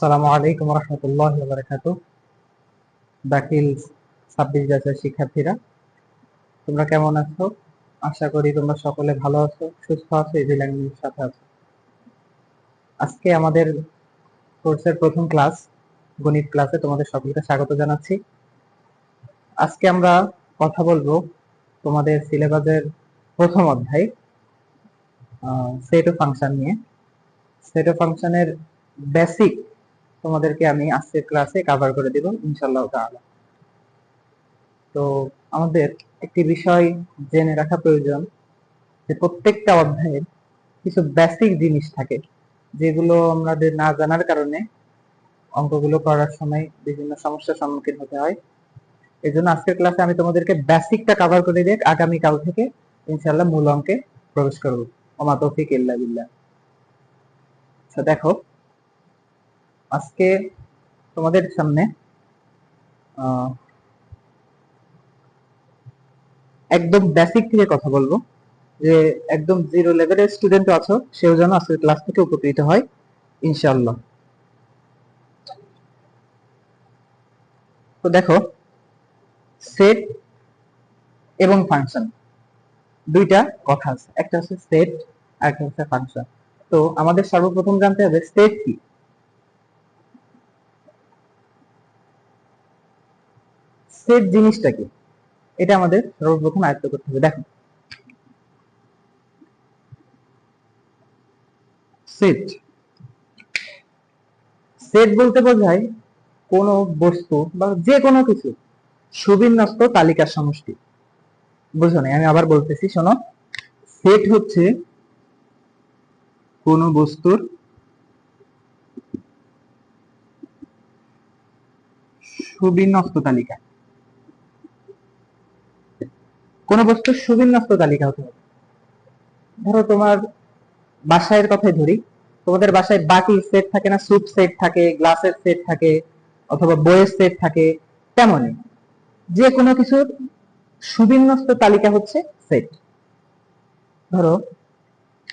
আসসালামু আলাইকুম রহমতুল্লাহি ওয়া বারাকাতুহু। দাখিল 26 ব্যাচের শিক্ষার্থীরা, তোমরা কেমন আছো? আশা করি তোমরা সকলে ভালো আছো, সুস্থ আছো, ইজিল্যান্ডের সাথে আছো। আজকে আমাদের কোর্সের প্রথম ক্লাস, গণিত ক্লাসে তোমাদের সকলকে স্বাগত জানাচ্ছি। আজকে আমরা কথা বলবো তোমাদের সিলেবাসের প্রথম অধ্যায় সেট অফ ফাংশন নিয়ে। সেট অফ ফাংশনের বেসিক তোমাদেরকে আমি আজকের ক্লাসে কভার করে দেব ইনশাআল্লাহ তাআলা। তো আমাদের একটি বিষয় জেনে রাখা প্রয়োজন যে প্রত্যেকটা অধ্যায়ের কিছু বেসিক জিনিস থাকে যেগুলো আমাদের না জানার কারণে অঙ্কগুলো করার সময় বিভিন্ন সমস্যার সম্মুখীন হতে হয়। এই জন্য আজকের ক্লাসে আমি তোমাদেরকে বেসিকটা কভার করে দিয়ে আগামীকাল থেকে ইনশাআল্লাহ মূল অঙ্কে প্রবেশ করব। ওমা তৌফিক ইল্লা বিল্লাহ। আচ্ছা দেখো, আজকে তোমাদের সামনে একদম বেসিক থেকে কথা বলবো, যে একদম জিরো লেভেলের স্টুডেন্ট আছো সেও যেন আজকের ক্লাস থেকে উপকৃত হয় ইনশাআল্লাহ। তো দেখো, সেট এবং ফাংশন দুইটা কথা আছে, একটা হচ্ছে সেট আর একটা হচ্ছে ফাংশন। তো আমাদের সর্বপ্রথম জানতে হবে সেট কি। সেট জিনিসটা কি এটা আমাদের সর্বপ্রথম আয়ত্ত করতে হবে। দেখো, সেট সেট বলতে বোঝায় কোন বস্তু বা যে কোনো কিছু সুবিন্যস্ত তালিকার সমষ্টি। বুঝো না, আমি আবার বলতেছি, শোনো। সেট হচ্ছে কোন বস্তুর সুবিন্যস্ত তালিকা। কোন বস্তুর সুবিন্যস্ত তালিকা হতে হবে। ধরো তোমার বাসায়ের কথাই ধরি, তোমাদের বাসায় বাটির সেট থাকে না, স্যুপ সেট থাকে, গ্লাসের সেট থাকে, অথবা বইয়ের সেট থাকে, তেমনই যে কোনো কিছুর সুবিন্যস্ত তালিকা হচ্ছে সেট। ধরো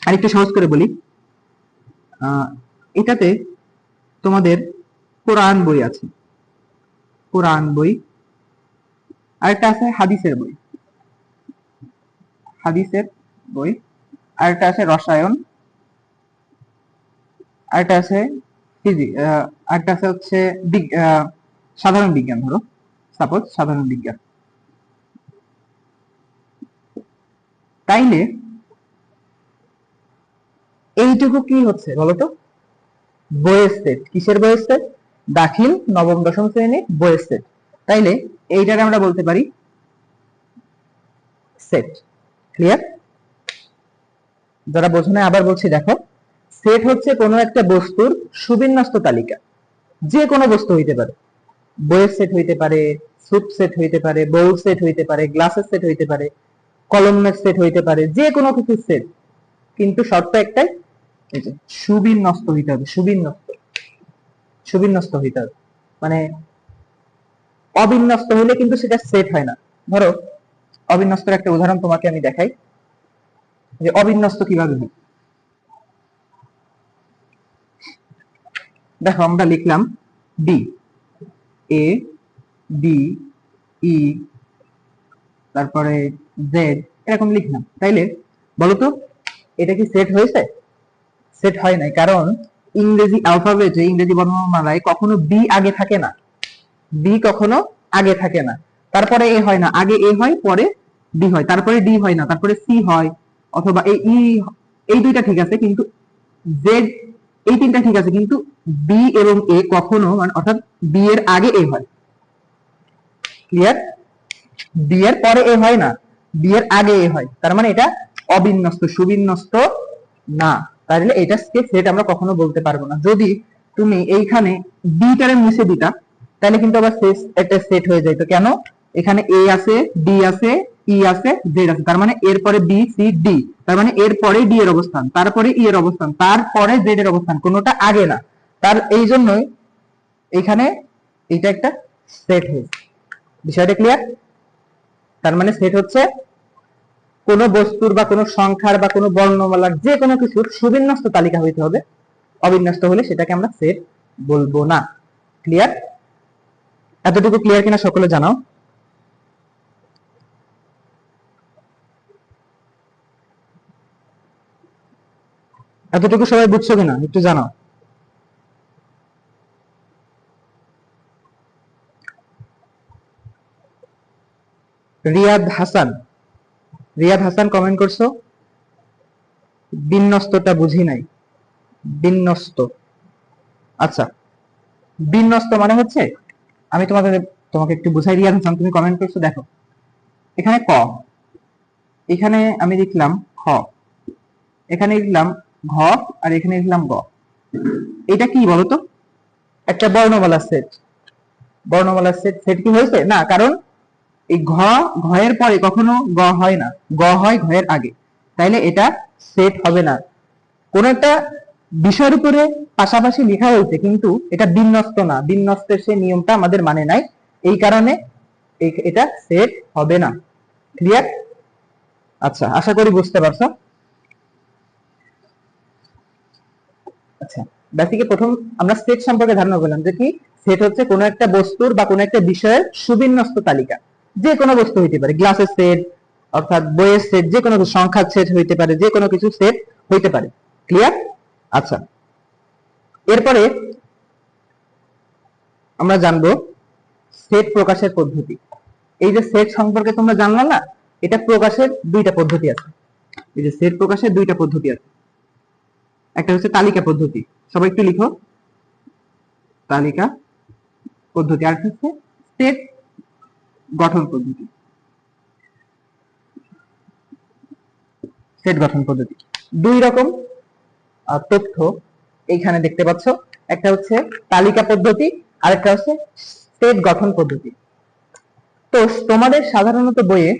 আরেকটু সহজ করে বলি, এটাতে তোমাদের কোরআন বই আছে, কোরআন বই, আরেকটা আছে হাদিসের বই, হাদিসের বই, আরেকটা আছে রসায়ন, আরেকটা আছে আরেকটা আছে হচ্ছে সাধারণ বিজ্ঞান। ধরো সাপোজ সাধারণ বিজ্ঞান। তাইলে এইটুকু কি হচ্ছে বলতো? বইয়ের সেট। কিসের বইয়ের সেট? দাখিল নবম দশম শ্রেণীর বইয়ের সেট। তাইলে এইটাকে আমরা বলতে পারি সেট। ক্লিয়ার? যারা বোঝো না আবার বলছি, দেখো, সেট হচ্ছে কোনো একটা বস্তুর সুবিন্যস্ত তালিকা। যে কোনো বস্তু হইতে পারে, বইয়ের সেট হইতে পারে, স্যুপ সেট হইতে পারে, বউর সেট হইতে পারে, গ্লাসের সেট হইতে পারে, কলমের সেট হইতে পারে, যে কোনো কিছু সেট, কিন্তু শর্ত একটাই, এই যে সুবিন্যস্ত হইতে হবে। সুবিন্যস্ত, সুবিন্যস্ত হইতে হবে, মানে অবিন্যস্ত হলে কিন্তু সেটা সেট হয় না। ধরো অবিন্যস্তের একটা উদাহরণ তোমাকে আমি দেখাই, যে অবিন্যস্ত কিভাবে হয়। দেখো, আমরা লিখলাম ডি, এ, বি, ই, তারপরে জেড, এরকম লিখলাম। তাইলে বলতো এটা কি সেট হয়েছে? সেট হয় নাই, কারণ ইংরেজি অ্যালফাবেটে, ইংরেজি বর্ণমালায় কখনো বি আগে থাকে না। বি কখনো আগে থাকে না, তারপরে এ হয় না। আগে এ হয়, পরে ডি হয়, তারপরে ডি হয় না, তারপরে সি হয়, অথবা এই ই, এই দুইটা ঠিক আছে, কিন্তু জেড, এই তিনটা ঠিক আছে, কিন্তু বি এবং এ কখনো, মানে অর্থাৎ বি এর আগে এ হয়। ক্লিয়ার? বি এর পরে এ হয় না, বি এর আগে এ হয়, তার মানে এটা অবিন্যস্ত, সুবিন্যস্ত না। তাহলে এটা সেট আমরা কখনো বলতে পারবো না। যদি তুমি এইখানে বি টারে মুছে দিতা, তাহলে কিন্তু আবার একটা সেট হয়ে যেত। কেন? এখানে এ আছে, ডি আছে, ই আছে, জেড আছে, তার মানে এর পরে বি, সি, ডি, তার মানে এর পরে ডি এর অবস্থান, তারপরে ই এর অবস্থান, তারপরে জেড এর অবস্থান, কোনোটা আগে না। তার এই জন্যই এখানে এটা একটা সেট হয়েছে। বিষয়টা ক্লিয়ার? তার মানে সেট হচ্ছে কোনো বস্তুর বা কোনো সংখ্যার বা কোনো বর্ণমালার যে কোনো কিছুর সুবিন্যস্ত তালিকা হইতে হবে। অবিন্যস্ত হলে সেটাকে আমরা সেট বলবো না। ক্লিয়ার? এতটুকু ক্লিয়ার কিনা সকলে জানাও। এতটুকু সবাই বুঝছো কিনা একটু জানাও। রিয়াদ হাসান, রিয়াদ হাসান কমেন্ট করছো বিন্যস্তটা বুঝি নাই। বিন্যস্ত, আচ্ছা বিন্যস্ত মানে হচ্ছে, আমি তোমাকে একটু বুঝাই। রিয়াদ হাসান তুমি কমেন্ট করছো, দেখো এখানে ক, এখানে আমি লিখলাম খ, এখানে লিখলাম ঘ, আর এখানে লিখলাম গ। এটা কি বলতো? একটা বর্ণমালার সেট। বর্ণমালার সেট সেট কি হয়েছে না? কারণ এই ঘয়ের পরে কখনো গ হয় না, গ হয় ঘয়ের আগে, তাইলে এটা সেট হবে না। কোন একটা বিষয়ের উপরে পাশাপাশি লেখা হয়েছে কিন্তু এটা বিন্যস্ত না, বিন্যস্তের সেই নিয়মটা আমাদের মানে নাই, এই কারণে এটা সেট হবে না। ক্লিয়ার? আচ্ছা, আশা করি বুঝতে পারছো। আচ্ছা, বেসিকে প্রথম আমরা সেট সম্পর্কে ধারণা করলাম যে কি, সেট হচ্ছে কোনো একটা বস্তুর বা কোনো একটা বিষয়ের সুবিন্যস্ত তালিকা। যে কোনো বস্তু হইতে পারে, গ্লাসের সেট, অর্থাৎ বইয়ের সেট, যে কোনো সংখ্যার সেট হইতে পারে, যে কোনো কিছু সেট হইতে পারে। ক্লিয়ার? আচ্ছা, এরপরে আমরা জানবো সেট প্রকাশের পদ্ধতি। এই যে সেট সম্পর্কে তোমরা জানলা না, এটা প্রকাশের দুইটা পদ্ধতি আছে। এই যে সেট প্রকাশের দুইটা পদ্ধতি আছে, একটা হচ্ছে তালিকা পদ্ধতি, সবাই একটু লিখো, তালিকা পদ্ধতি, আর হচ্ছে সেট গঠন পদ্ধতি। সেট গঠন পদ্ধতি দুই রকম তথ্য এইখানে দেখতে পাচ্ছ, একটা হচ্ছে তালিকা পদ্ধতি আর একটা হচ্ছে সেট গঠন পদ্ধতি। তো তোমাদের সাধারণত বইয়ে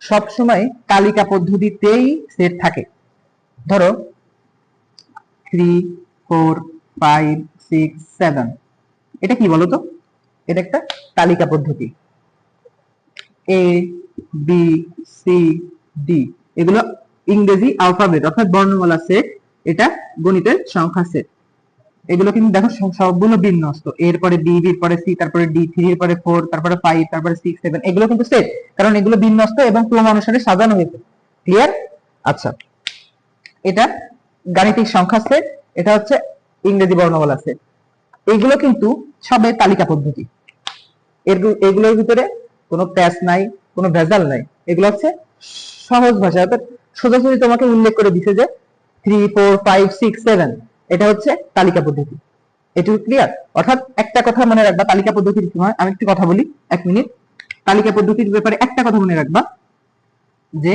সব সময় তালিকা পদ্ধতিতেই সেট থাকে। ধরো 3 4 5 6 7, এটা কি বলতো? এটা একটা তালিকা পদ্ধতি। এ বি সি ডি এগুলো ইংরেজি অ্যালফাবেট অর্থাৎ বর্ণমালা সেট, এটা গণিতের সংখ্যা সেট। এগুলো কিন্তু দেখো সবগুলো বিন্যস্ত, এরপরে বি, বির পরে সি, তারপরে ডি, 3 এর পরে 4, তারপরে 5, তারপরে 6 7, এগুলো কিন্তু সেট, কারণ এগুলো বিন্যস্ত এবং ক্রম অনুসারে সাজানো হয়েছে। ক্লিয়ার? আচ্ছা, এটা গাণিতিক সংখ্যা সেট, এটা হচ্ছে ইংরেজি বর্ণমালা সেট। এগুলো কিন্তু সবে তালিকা পদ্ধতি, এগুলোর ভিতরে কোনো প্যাচ নাই, কোনো ভেজাল নাই, এগুলো হচ্ছে সহজ ভাষা, অর্থাৎ সোজাসুজি তোমাকে উল্লেখ করে দিছে যে 3 4 5 6 7 এটা হচ্ছে তালিকা পদ্ধতি। এটুকু ক্লিয়ার? অর্থাৎ একটা কথা মনে রাখবা, তালিকা পদ্ধতির সময় আমি একটু কথা বলি 1 মিনিট। তালিকা পদ্ধতির ব্যাপারে একটা কথা মনে রাখবা, যে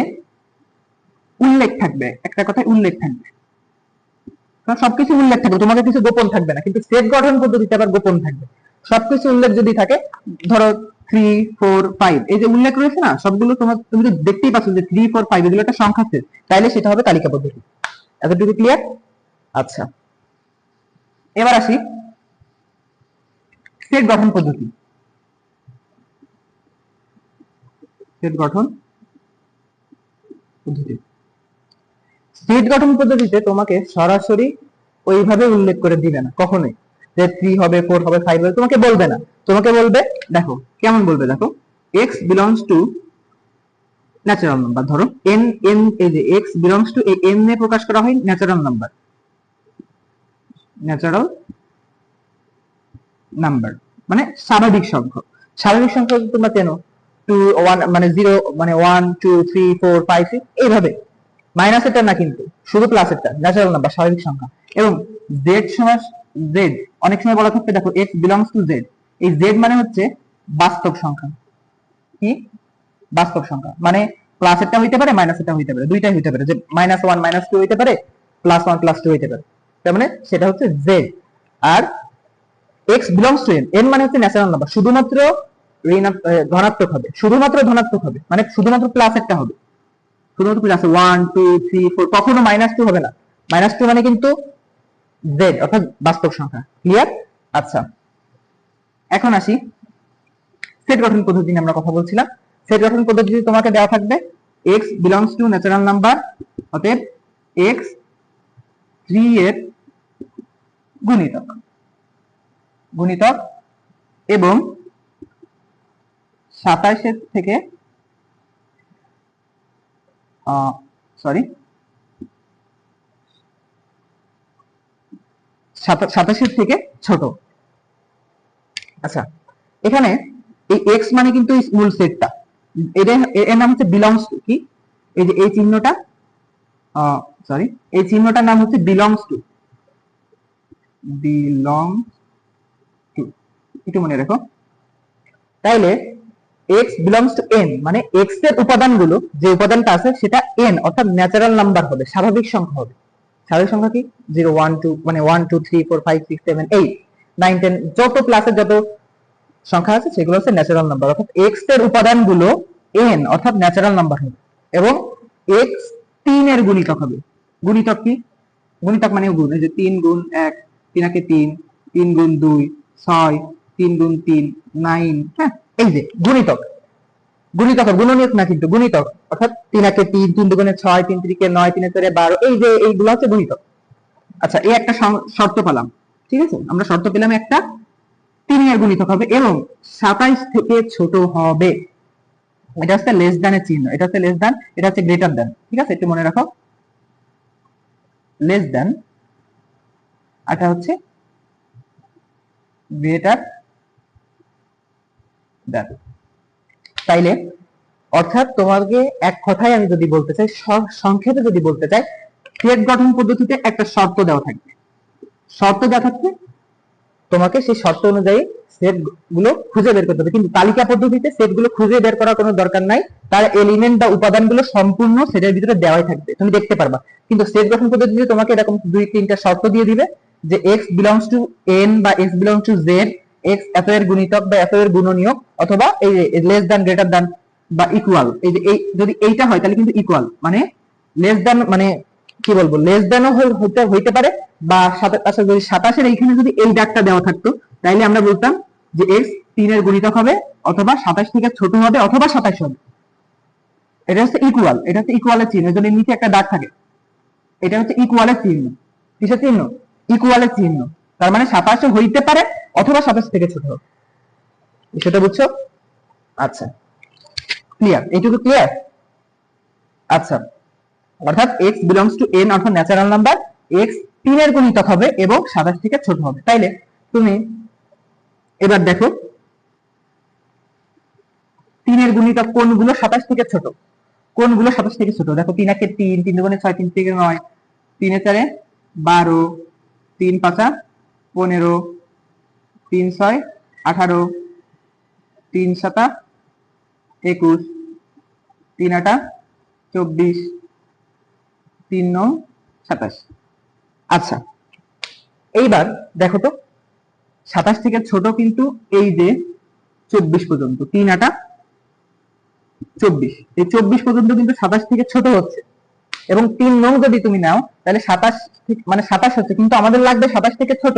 উল্লেখ থাকবে, একটা কথায় উল্লেখ থাকবে, সবকিছু উল্লেখ থাকবে, তোমাকে কিছু গোপন থাকবে না। কিন্তু সেট গঠন পদ্ধতিতে আবার গোপন থাকবে, সবকিছু উল্লেখ যদি থাকে। ধরো 3 4 5 এই যে উল্লেখ রয়েছে না, সবগুলো তুমি তো দেখতেই পাচ্ছ যে 3 4 5 এগুলো একটা সংখ্যা সেট, তাইলে সেটা হবে তালিকা পদ্ধতি। এতটুকু ক্লিয়ার? আচ্ছা, এবার আসি সেট গঠন পদ্ধতি। সেট গঠন পদ্ধতি, সেট গঠন পদ্ধতিতে তোমাকে সরাসরি ওইভাবে উল্লেখ করে দিবে না কখনোই, যে 3 হবে 4 হবে 5 হবে, তোমাকে বলবে না। তোমাকে বলবে, দেখো কেমন বলবে, দেখো x belongs to natural number. ধরো n, এই যে x belongs to এই n এ প্রকাশ করা হয় ন্যাচারাল নাম্বার, ন্যাচারাল নাম্বার মানে স্বাভাবিক সংখ্যা। স্বাভাবিক সংখ্যা তোমরা চেনো, 2 1 মানে 0 মানে 1 2 3 4 5 6 এইভাবে, মাইনাস এটা না কিন্তু, শুধু প্লাস এটা, ন্যাচারাল নাম্বার স্বাভাবিক সংখ্যা। এবং z সমান z, অনেক সময় বলা থাকবে দেখো x belongs to z, এই z মানে হচ্ছে বাস্তব সংখ্যা। কি? বাস্তব সংখ্যা মানে প্লাস এটা হইতে পারে, মাইনাস এটা হইতে পারে, দুইটাই হইতে পারে, যে -1 -2 হইতে পারে, +1 +2 হইতে পারে, তার মানে সেটা হচ্ছে z। R x belongs to n, n মানে হচ্ছে ন্যাচারাল নাম্বার, শুধুমাত্র ধনাত্মক হবে, শুধুমাত্র ধনাত্মক হবে, মানে শুধুমাত্র প্লাস একটা হবে, শুধুমাত্র প্লাস 1 2 3 4, কখনো -2 হবে না। -2 মানে কিন্তু z অর্থাৎ বাস্তব সংখ্যা। ক্লিয়ার? আচ্ছা, এখন আসি সেট গঠন পদ্ধতি নিয়ে আমরা কথা বলছিলাম। সেট গঠন পদ্ধতিতে তোমাকে দেওয়া থাকবে x belongs to natural number, অতএব x 3 এর গুণিতক। গুণিতক এবং 27 থেকে সরি 27 থেকে ছোট। আচ্ছা, এখানে এই এক্স মানে কিন্তু মূল সেটটা, এর নাম হচ্ছে বিলংস টু। কি এই যে এই চিহ্নটা, সরি এই চিহ্নটার নাম হচ্ছে বিলংস টু, একটু মনে রাখো। তাইলে x বিলংস টু n মানে x এর উপাদানগুলো, যে উপাদানটা আছে সেটা n অর্থাৎ ন্যাচারাল নাম্বার হবে, স্বাভাবিক সংখ্যা হবে। স্বাভাবিক সংখ্যা কি 0 1 2 মানে 1 2 3 4 5 6 7 8 9 10 যত প্লাসের যত সংখ্যা আছে সেগুলো হচ্ছে ন্যাচারাল নাম্বার, অর্থাৎ x এর উপাদানগুলো n অর্থাৎ ন্যাচারাল নাম্বার হবে। এবং x 3 এর গুণিতক হবে। গুণিতক কি? গুণিতক মানে গুণ, এই যে 3 গুণ 1 3 একে 3, 3 গুণ 2 6, 3 গুণ 3 9, হ্যাঁ এই যে গুণিতক। গুণিতক গুণনীয়ক না কিন্তু গুণিতক, অর্থাৎ 3 একে 3, 3 দুগুণে 6, 3 তিরিকে 9, 3 চারে 12, এই যে এইগুলো হচ্ছে গুণিতক। আচ্ছা, এই একটা শর্ত পেলাম, ঠিক আছে, আমরা শর্ত পেলাম একটা 3 এর গুণিতক হবে এবং 27 থেকে ছোট হবে। এটা হচ্ছে লেস দ্যান এর চিহ্ন, এটা হচ্ছে লেস দ্যান, এটা হচ্ছে গ্রেটার দ্যান, ঠিক আছে, একটু মনে রাখো। লেস দ্যান, এটা হচ্ছে গ্রেটার দ্যান। তাইলে অর্থাৎ তোমাকে এক কথায় আমি যদি বলতে চাই, সংক্ষেপে যদি বলতে চাই, সেট গঠন পদ্ধতিতে একটা শর্ত দেওয়া থাকবে। শর্ত দেওয়া থাকবে, তোমাকে সেই শর্ত অনুযায়ী সেট গুলো খুঁজে বের করতে হবে। কিন্তু তালিকা পদ্ধতিতে সেট গুলো খুঁজে বের করার কোনো দরকার নাই, তার এলিমেন্ট বা উপাদানগুলো সম্পূর্ণ সেটের ভিতরে দেওয়াই থাকবে, তুমি দেখতে পারবা। কিন্তু সেট গঠন পদ্ধতিতে তোমাকে এরকম 2-3টা শর্ত দিয়ে দিবে যে x বিলংস টু n বা x belongs to z, x এত এর গুণিতক বা এত এর গুণনীয়ক, অথবা এই লেস দ্যান, গ্রেটার দ্যান বা ইকুয়াল। এই যে এই যদি এইটা হয় তাহলে কিন্তু ইকুয়াল, মানে লেস দ্যান মানে কি বলবো, লেস দ্যানও হইতে পারে, বা আচ্ছা যদি 27 এর এইখানে যদি এই দাগটা দেওয়া থাকতো তাইলে আমরা বলতাম যে x 3 এর গুণিতক হবে, অথবা 27 থেকে ছোট হবে, অথবা 27 হবে। এটা হচ্ছে ইকুয়াল, এটা হচ্ছে ইকুয়ালের চিহ্ন, যদি নিচে একটা দাগ থাকে এটা হচ্ছে ইকুয়ালের চিহ্ন। কিসের চিহ্ন? ইকুয়ালের চিহ্ন। তার মানে 27 হইতে পারে অথবা 27 থেকে ছোট হবে। সেটা বুঝছো? আচ্ছা, ক্লিয়ার? এইটুকু ক্লিয়ার? আচ্ছা, অর্থাৎ x বিলংস টু n অর্থাৎ ন্যাচারাল নাম্বার, x 3 এর গুণিতক হবে এবং 27 থেকে ছোট হবে। তাইলে তুমি এবার দেখো 3 এর গুণিতক কোনগুলো 27 থেকে ছোট, কোনগুলো 27 থেকে ছোট। দেখো 3 একে 3, 3 দুগুণে 6, 3 থেকে 9, 3 এ 4 12, 3 5 15, 3 6 18, 3 7 21, 3 8 24, 3 9 27। আচ্ছা, এইবার দেখো তো 27 থেকে ছোট কিন্তু এই যে 24 পর্যন্ত, 3 8 24, এই 24 পর্যন্ত কিন্তু 27 থেকে ছোট হচ্ছে। এবং 3 9 যদি তুমি নাও তাহলে 27 মানে 27 হচ্ছে, কিন্তু আমাদের লাগবে 27 থেকে ছোট,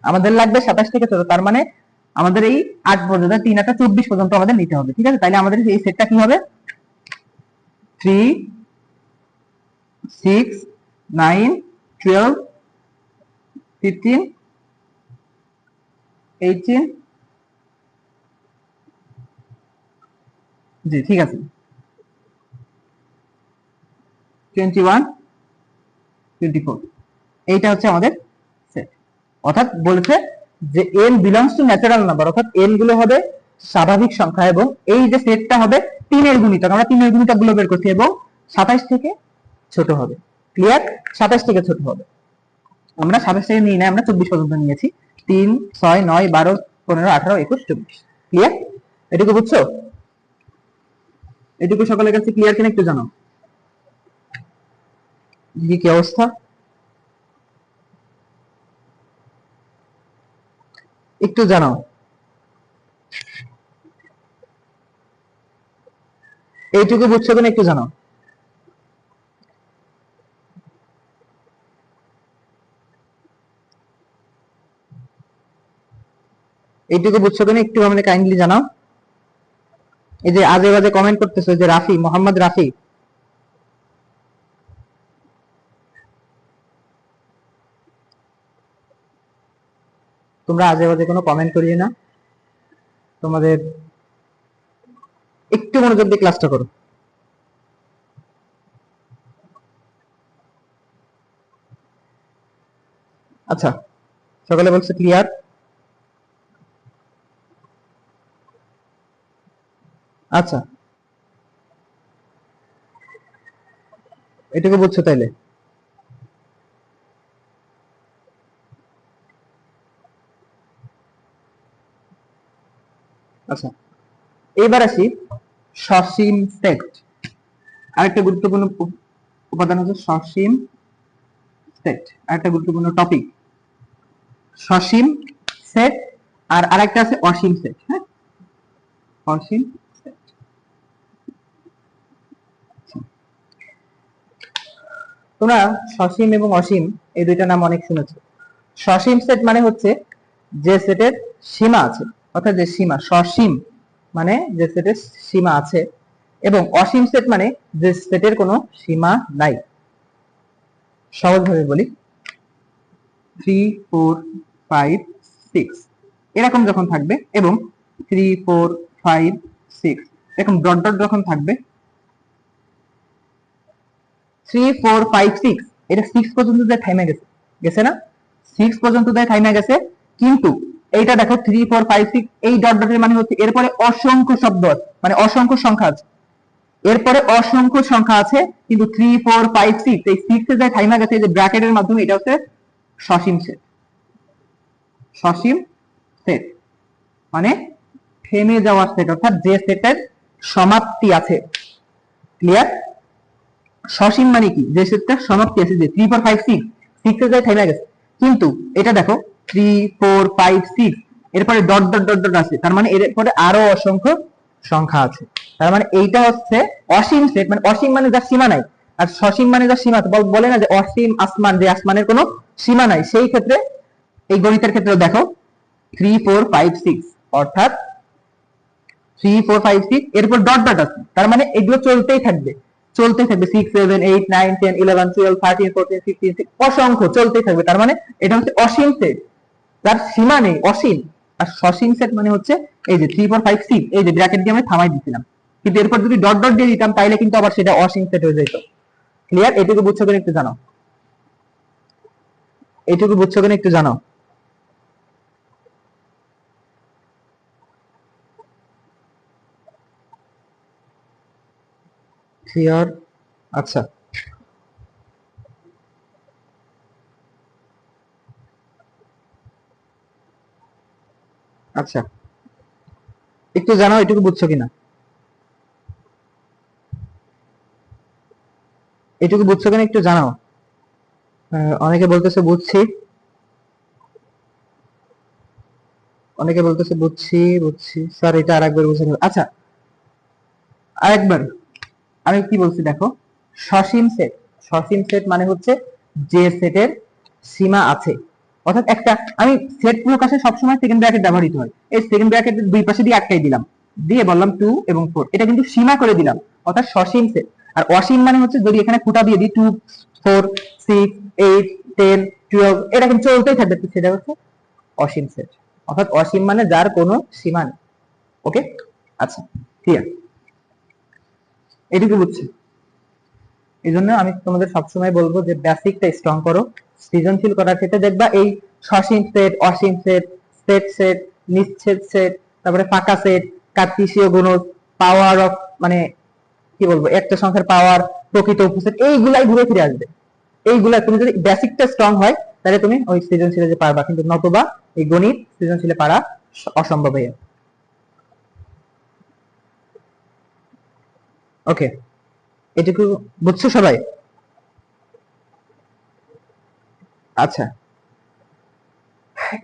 আমাদের লাগবে 27 থেকে ছোট। তার মানে আমাদের এই 8 পর্যন্ত, 3 8 24 পর্যন্ত আমাদের নিতে হবে, ঠিক আছে। তাহলে আমাদের এই সেটটা কি হবে? 3 6 9 12 15 18, জি ঠিক আছে, 21 24, এইটা হচ্ছে আমাদের সেট। অর্থাৎ বলেছে যে n belongs to natural number, অর্থাৎ n গুলো হবে স্বাভাবিক সংখ্যা, এবং এই যে সেটটা হবে 3 এর গুণিতক, আমরা 3 এর গুণিতক গুলো বের করছি, এবং 27 থেকে ছোট হবে। ক্লিয়ার? 27 থেকে ছোট হবে। আমরা 27 থেকে নিই না, আমরা 24 পর্যন্ত নিয়েছি। 3 6 9 12 15 18 21 24। ক্লিয়ার? এটুকু বুঝছো? এটুকু সকলের কাছে ক্লিয়ার কিনা একটু জানো, কি অবস্থা একটু জানাও। এইটুকু বুঝছো কিনা একটু জানাও। এইটুকু বুঝছো কিনা একটু আমাদের কাইন্ডলি জানাও। এই যে আজে বাজে কমেন্ট করতেছো, যে রাফি, মোহাম্মদ রাফি, তোমরা আজে বাজে কোনো কমেন্ট করিয়ে না, তোমাদের একটু মনোযোগ দিয়ে ক্লাসটা করো। আচ্ছা, সকালে বলছে ক্লিয়ার? আচ্ছা, এটুকু বুঝছো তাইলে? আচ্ছা, এবার আসি সসীম সেট। আরেকটা গুরুত্বপূর্ণ উপাদান হচ্ছে সসীম সেট, আরেকটা গুরুত্বপূর্ণ টপিক সসীম সেট। আর আরেকটা আছে অসীম সেট। হ্যাঁ, অসীম সেট। তোমরা সসীম এবং অসীম এই দুইটা নাম অনেক শুনেছো। সসীম সেট মানে হচ্ছে যে সেটের সীমা আছে, অর্থাৎ যে সীমা। সসীম মানে যে সেটের সীমা আছে, এবং অসীম সেট মানে যে সেটের কোনো সীমা নাই। সহজভাবে বলি, 3 4 5 6 এরকম যখন থাকবে, এবং 3 4 5 6 এরকম ডট ডট যখন থাকবে, 3 4 5 6 এটা 6 পর্যন্ত যে থাইমে গেছে, গেছে না? 6 পর্যন্ত যে থাইমে গেছে, কিন্তু এইটা দেখো 3 4 5 6 এই ডট ডটের মানে হচ্ছে এরপরে অসংখ্য শব্দ আছে, মানে অসংখ্য সংখ্যা আছে, এরপরে অসংখ্য সংখ্যা আছে, কিন্তু 3 4 5 6 এই 6 এ যে থাইমে গেছে, এই যে ব্র্যাকেটের মাধ্যমে, এটা হচ্ছে সসীম সেট। সসীম সেট মানে থেমে যাওয়ার সেট, অর্থাৎ যে সেটের সমাপ্তি আছে। ক্লিয়ার? সসীম মানে কি? যে সেটটার সমাপ্তি আছে, যে 3 4 5 6 6 এ যায় থেমে গেছে, কিন্তু এটা দেখো 3 4 5 6 এরপরে ডট ডট ডট ডট আছে, তার মানে এরপরে আরো অসংখ্য সংখ্যা আছে। তার মানে এইটা হচ্ছে অসীম সেট। মানে অসীম মানে যার সীমা নাই, আর সসীম মানে যার সীমা আছে। বলে না যে অসীম আসমান, যে আসমানের কোনো সীমা নাই। সেই ক্ষেত্রে এই গণিতের ক্ষেত্রে দেখো 3 4 5 6 অর্থাৎ 3 4 5 6 এরপর ডট ডট আছে, তার মানে এগুলো চলতেই থাকবে, চলতেই থাকবে। 6 7 8 9 10 11 12 13 14 15 অসংখ্য চলতেই থাকবে। তার মানে এটা হচ্ছে অসীম সেট, তার সীমা নেই, অসীম। আর সসীম সেট মানে হচ্ছে এই যে 3 4 5 6 এই যে ব্র্যাকেট দিয়ে আমি থামাই দিছিলাম, কিন্তু এরপর যদি ডট ডট দিয়ে দিতাম তাইলে কিন্তু আবার সেটা অসীম সেট হয়ে যেত। ক্লিয়ার? এটুকু বুঝছো কিনা একটু জানাও, এটুকু বুঝছো কিনা একটু জানাও। ক্লিয়ার? আচ্ছা, আচ্ছা, একটু জানাও এটুকু বুঝছো কিনা, এটুকু বুঝছো কিনা একটু জানাও। অনেকে বলতেছে বুঝছি, অনেকে বলতেছে বুঝছি বুঝছি স্যার, এটা আরেকবার বুঝে নেব। আচ্ছা, আরেকবার আমি কি বলছি দেখো, সসীম সেট। সসীম সেট মানে হচ্ছে যে সেটের সীমা আছে, অর্থাৎ একটা, আমি সেট প্রকাশে সবসময় সেকেন্ড ব্র্যাকেট ব্যবহৃত হয়। এই সেকেন্ড ব্র্যাকেটের দুই পাশে দিয়ে আটকাই দিলাম, দিয়ে বললাম 2 এবং 4, এটা কিন্তু সীমা করে দিলাম, অর্থাৎ সসীম সেট। আর অসীম মানে হচ্ছে যদি এখানে ফুটা দিয়ে দিই 2 4 6 8 10 12 এরকম চলতেই থাকবে, সেটা হচ্ছে অসীম সেট। অর্থাৎ অসীম মানে যার কোনো সীমা নেই। ওকে, আচ্ছা, ক্লিয়ার? এটুকু বুঝছি। এই জন্য আমি তোমাদের সবসময় বলবো যে বেসিকটা স্ট্রং করো। সৃজনশীল করার ক্ষেত্রে দেখবা এই সসীম সেট, অসীম সেট, সেট সেট, নিচ্ছেদ সেট, তারপরে ফাঁকা সেট, কার্তিসীয় গুণক, পাওয়ার অফ, মানে কি বলবো, একটা সংখ্যার পাওয়ার, প্রকৃত উপসেট, এইগুলাই ঘুরে ফিরে আসবে। এইগুলা তুমি যদি বেসিকটা স্ট্রং হয়, তাহলে তুমি ওই সৃজনশীলে যে পারবা, কিন্তু নতুবা এই গণিত সৃজনশীলে পারা অসম্ভব হয়ে যাবে। ওকে, এটুকু বুঝছো সবাই? আচ্ছা,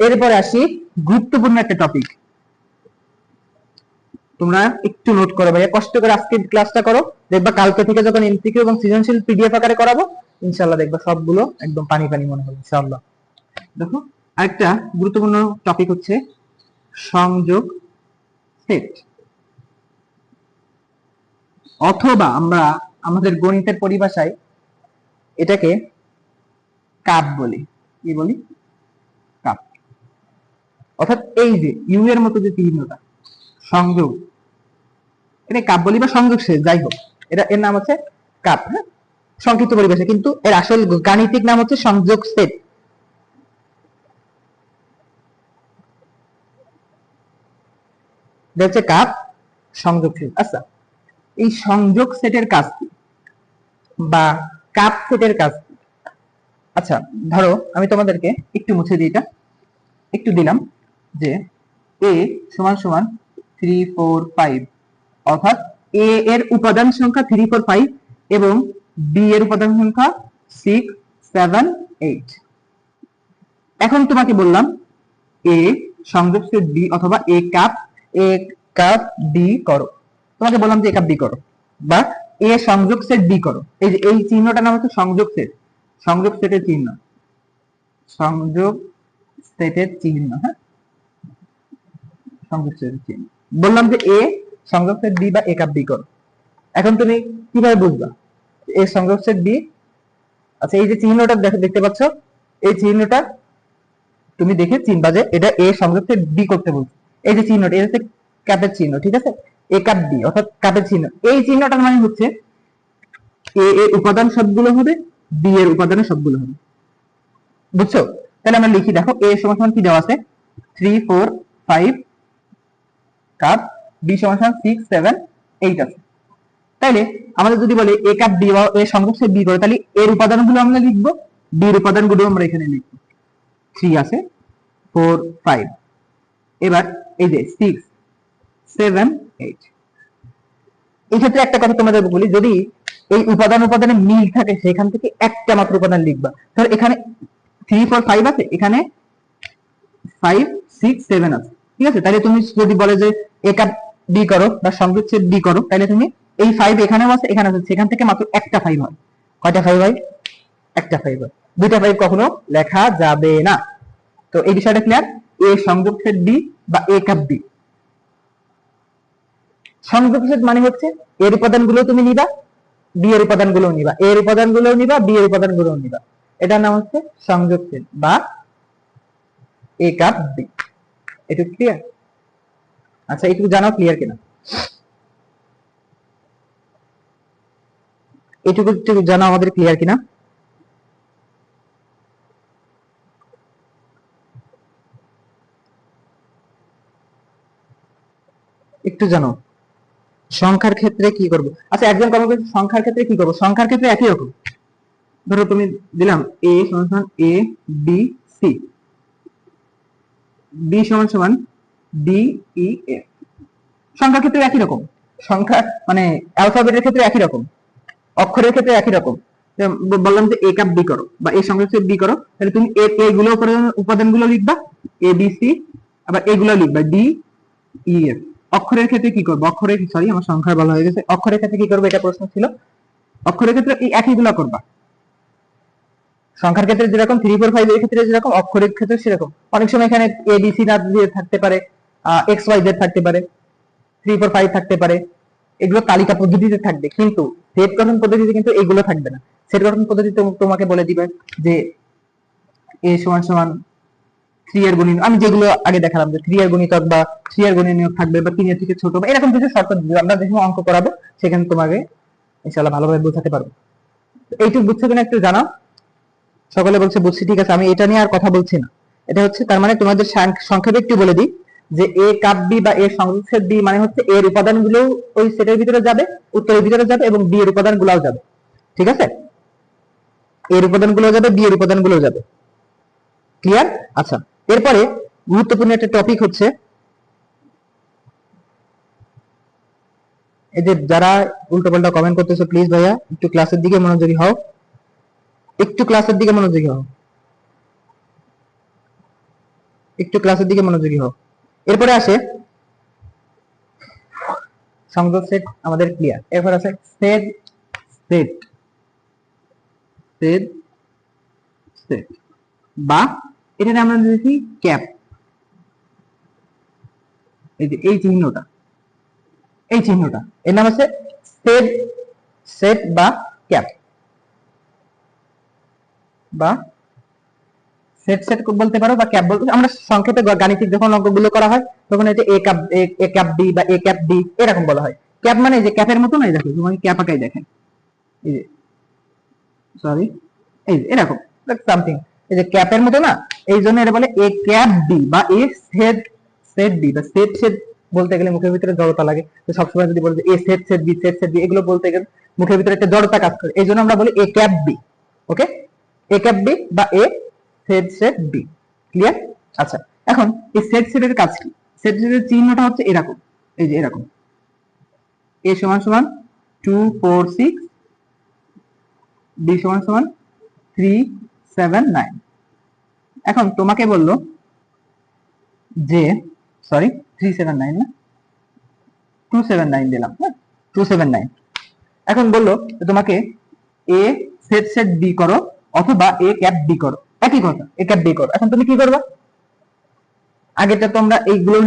এরপরে আসি গুরুত্বপূর্ণ একটা টপিক। তোমরা একটু নোট করো ভাইয়া, কষ্ট করে আজকে ক্লাসটা করো, দেখবা কালকে থেকে যখন এমসিকিউ এবং সৃজনশীল পিডিএফ আকারে করাবো, ইনশাআল্লাহ দেখবা সবগুলো একদম পানি পানি মনে হবে ইনশাআল্লাহ। দেখো, আরেকটা গুরুত্বপূর্ণ টপিক হচ্ছে সংযোগ সেট, অথবা আমরা আমাদের গণিতের পরিভাষায় এটাকে কাপ বলি। কি বলি? কাপ। অর্থাৎ এই যে ইউ এর মতো যে চিহ্নটা সংযোগ, এটা কাপ বলি বা সংযোগ শেষ, যাই হোক, এটা এর নাম হচ্ছে কাপ। হ্যাঁ, সংক্ষিপ্ত পরিভাষা, কিন্তু এর আসল গাণিতিক নাম হচ্ছে সংযোগ সেট। হচ্ছে কাপ সংযোগ সেট। আচ্ছা, এই সংযোগ সেটের কাজ কি বা কাপ সেটের কাজ কি? আচ্ছা, ধরো আমি তোমাদেরকে একটু মুছে দিই, এটা একটু দিলাম যে a সমান সমান 3 4 5, অর্থাৎ a এর উপাদান সংখ্যা 3 4 5 এবং b এর উপাদান সংখ্যা 6 7 8। এখন তোমাকে বললাম a সংযোগ সেট b অথবা a কাপ b করো। তোমাকে বললাম যে a কাপ b করো বা a সংযোগ সেট b করো। এই যে এই চিহ্নটার নাম হচ্ছে সংযোগ সেট, সংযোগ সেটের চিহ্ন, সংযোগ সেটের চিহ্ন। হ্যাঁ, সংযোগ সেটের চিহ্ন বললাম যে a সংযোগ সেট b বা a কাপ b করো। এখন তুমি কিভাবে বুঝবা a সংযোগ সেট b? আচ্ছা, এই যে চিহ্নটা দেখতে পাচ্ছ, এই চিহ্নটা তুমি দেখে চিনবা যে এটা a সংযোগ সেট b করতে বলছে। এই যে চিহ্নটা, এটা হচ্ছে কাপের চিহ্ন, ঠিক আছে, a কাপ b অর্থাৎ কাপের চিহ্ন। এই চিহ্নটার মানে হচ্ছে a এর উপাদান সবগুলো হবে, b এর উপাদান সবগুলো হবে। বুঝছো? তাহলে আমরা লিখি, দেখো a সমান সমান কি দেওয়া আছে, 3 4 5 কাপ, b সমান সমান 6 7 8 আছে। তাইলে আমাদের যদি বলে a কাপ b বা a সংযোগ সেট b করে, তাহলে এর উপাদানগুলো আমরা লিখবো, b এর উপাদানগুলো আমরা এখানে লিখবো। 3 আছে, 4 5, এবার এই যে 6 7 8। এই ক্ষেত্রে একটা কথা তোমাদের বলি, যদি এই উপাদানে মিল থাকে সেখান থেকে একটা মাত্র উপাদান লিখবা। ধর এখানে 3 4 5 আছে, এখানে 5 6 7 আছে, ঠিক আছে। তাহলে তুমি যদি বলে যে a কাপ b করো বা সংযোগ সেট b করো, তাহলে তুমি এই 5 এখানেও আছে এখানে আছে, সেখান থেকে মাত্র একটা 5 হয়। কয়টা 5 হয়? একটা 5 হয়। দুইটা 5 কখনো লেখা যাবে না। তো এই বিষয়টা ক্লিয়ার? a সংযোগ সেট b বা a কাপ b। সংযোগ সেট মানে হচ্ছে এর উপাদানগুলো তুমি নিবা, বি এর উপাদানগুলো নিবা, এর উপাদানগুলো নিবা, বি এর উপাদানগুলো নিবা। এটার নাম হচ্ছে সংযোগ সেট বা এ কাপ বি। এটুকু ক্লিয়ার? আচ্ছা, এটুকু জানাও ক্লিয়ার কিনা, এটুকু জানাও আমাদের ক্লিয়ার কিনা। একটু জানো সংখ্যার ক্ষেত্রে কি করব। আচ্ছা, একজন কমেন্ট করেছে সংখ্যার ক্ষেত্রে কি করব। সংখ্যার ক্ষেত্রে একই রকম। ধরো তুমি দিলাম a সমান a b c, b সমান সমান d e f। সংখ্যার ক্ষেত্রে একই রকম, সংখ্যা মানে অ্যালফাবেটের ক্ষেত্রে একই রকম, অক্ষরের ক্ষেত্রে একই রকম। বললাম যে a কাপ b করো বা a সংযোগ সেট b করো, তাহলে তুমি এগুলো উপাদানগুলো লিখবা, a b c, আবার এগুলো লিখবা d e f। অক্ষরের ক্ষেত্রে কি করবো, অক্ষরের সরি আমার সংখ্যা বলা হয়ে গেছে, অক্ষরের ক্ষেত্রে কি করবো এটা প্রশ্ন ছিল। অক্ষরের ক্ষেত্রে এই একইগুলো করবা। সংখ্যার ক্ষেত্রে যেরকম 3 4 5 এর ক্ষেত্রে যেরকম, অক্ষরের ক্ষেত্রে সেরকম। অনেক সময় এখানে a b c না দিয়ে থাকতে পারে, x y z থাকতে পারে, 3 4 5 থাকতে পারে, এগুলো তালিকা পদ্ধতিতে থাকবে, কিন্তু সেট গঠন পদ্ধতিতে কিন্তু এগুলো থাকবে না। সেট গঠন পদ্ধতিতে তোমাকে বলে দিবে যে a সমান সমান 3 এর গুণিতক, আমি যেগুলো আগে দেখালাম যে 3 এর গুণিতক বা 3 এর গুণনীয়ক থাকবে বা 3 এর থেকে ছোট বা এরকম কিছু শর্ত দিবে। আমরা যখন অঙ্ক করাবো সেখানে তোমাকে ইনশাআল্লাহ ভালোভাবে বোঝাতে পারবো। এইটুকু বুঝছো কিনা একটু জানাও। সকলে বলছে বুঝছি, ঠিক আছে, আমি এটা নিয়ে আর কথা বলছি না। এটা হচ্ছে তার মানে তোমাদের সংক্ষেপে একটু বলে দিই যে a কাপ b বা a সংযোগ সেট b মানে হচ্ছে এর উপাদানগুলো ওই সেটের ভিতরে যাবে, উত্তরের ভিতরে যাবে এবং b এর উপাদানগুলোও যাবে, ঠিক আছে। এর উপাদানগুলো যাবে, b এর উপাদানগুলো যাবে। ক্লিয়ার? আচ্ছা, এরপরে গুরুত্বপূর্ণ একটা টপিক হচ্ছে এই যে যারা উল্টোপাল্টা কমেন্ট করতেছো, প্লিজ ভাইয়া একটু ক্লাসের দিকে মনোযোগী হও, একটু ক্লাসের দিকে মনোযোগী হও, একটু ক্লাসের দিকে মনোযোগী হও। এরপরে আসে সংযোগ সেট আমাদের ক্লিয়ার। এরপর আছে সেট সেট সেট সেট বা এটা আমরা লিখি ক্যাপ। এই যে এই চিহ্নটা, এই চিহ্নটা এর নাম আছে সেট সেট বা ক্যাপ বা সেট সেট বলতে পারো বা ক্যাপ বলতে, আমরা সংক্ষেপে গাণিতিক যখন অঙ্কগুলো করা হয় তখন এটা এ ক্যাপ বি বা এ ক্যাপ ডি এরকম বলা হয়। ক্যাপ মানে যে ক্যাপের মতো নয়, দেখো তোমাকে ক্যাপ আঁকাই দেখেন, এই যে সরি, এই যে এরকম সামথিং, এই যে ক্যাপের মতো না, এই জন্য এটা বলে এ ক্যাপ ডি বা এ সেট সেট ডি বা সেট সেট বলতে গেলে মুখের ভিতরে জড়তা লাগে, তো সবসময় যদি বলতে এ সেট সেট বি এগুলো বলতে গেলে মুখের ভিতরে একটা জড়তা কাজ করে, এই জন্য আমরা বলি A cap B. Okay, A cap B বা এ সেট সেট বি। ক্লিয়ার? আচ্ছা, এখন এই সেট সেটের কাজ কি? সেট সেটের চিহ্নটা হচ্ছে এরকম, এই যে এরকম, এ সমান সমান 2 4 6, বি সমান সমান 3 7 9। এখন তোমাকে বললো যে, সরি 379 না, 279 দিলাম, হ্যাঁ 279। এখন বললো তোমাকে এ সেট সেট বি করো অথবা এ ক্যাপ বি করো, একই কথা, এ ক্যাপ বি করো। এখন তুমি কি করবা? আগেটা তোমরা এইগুলো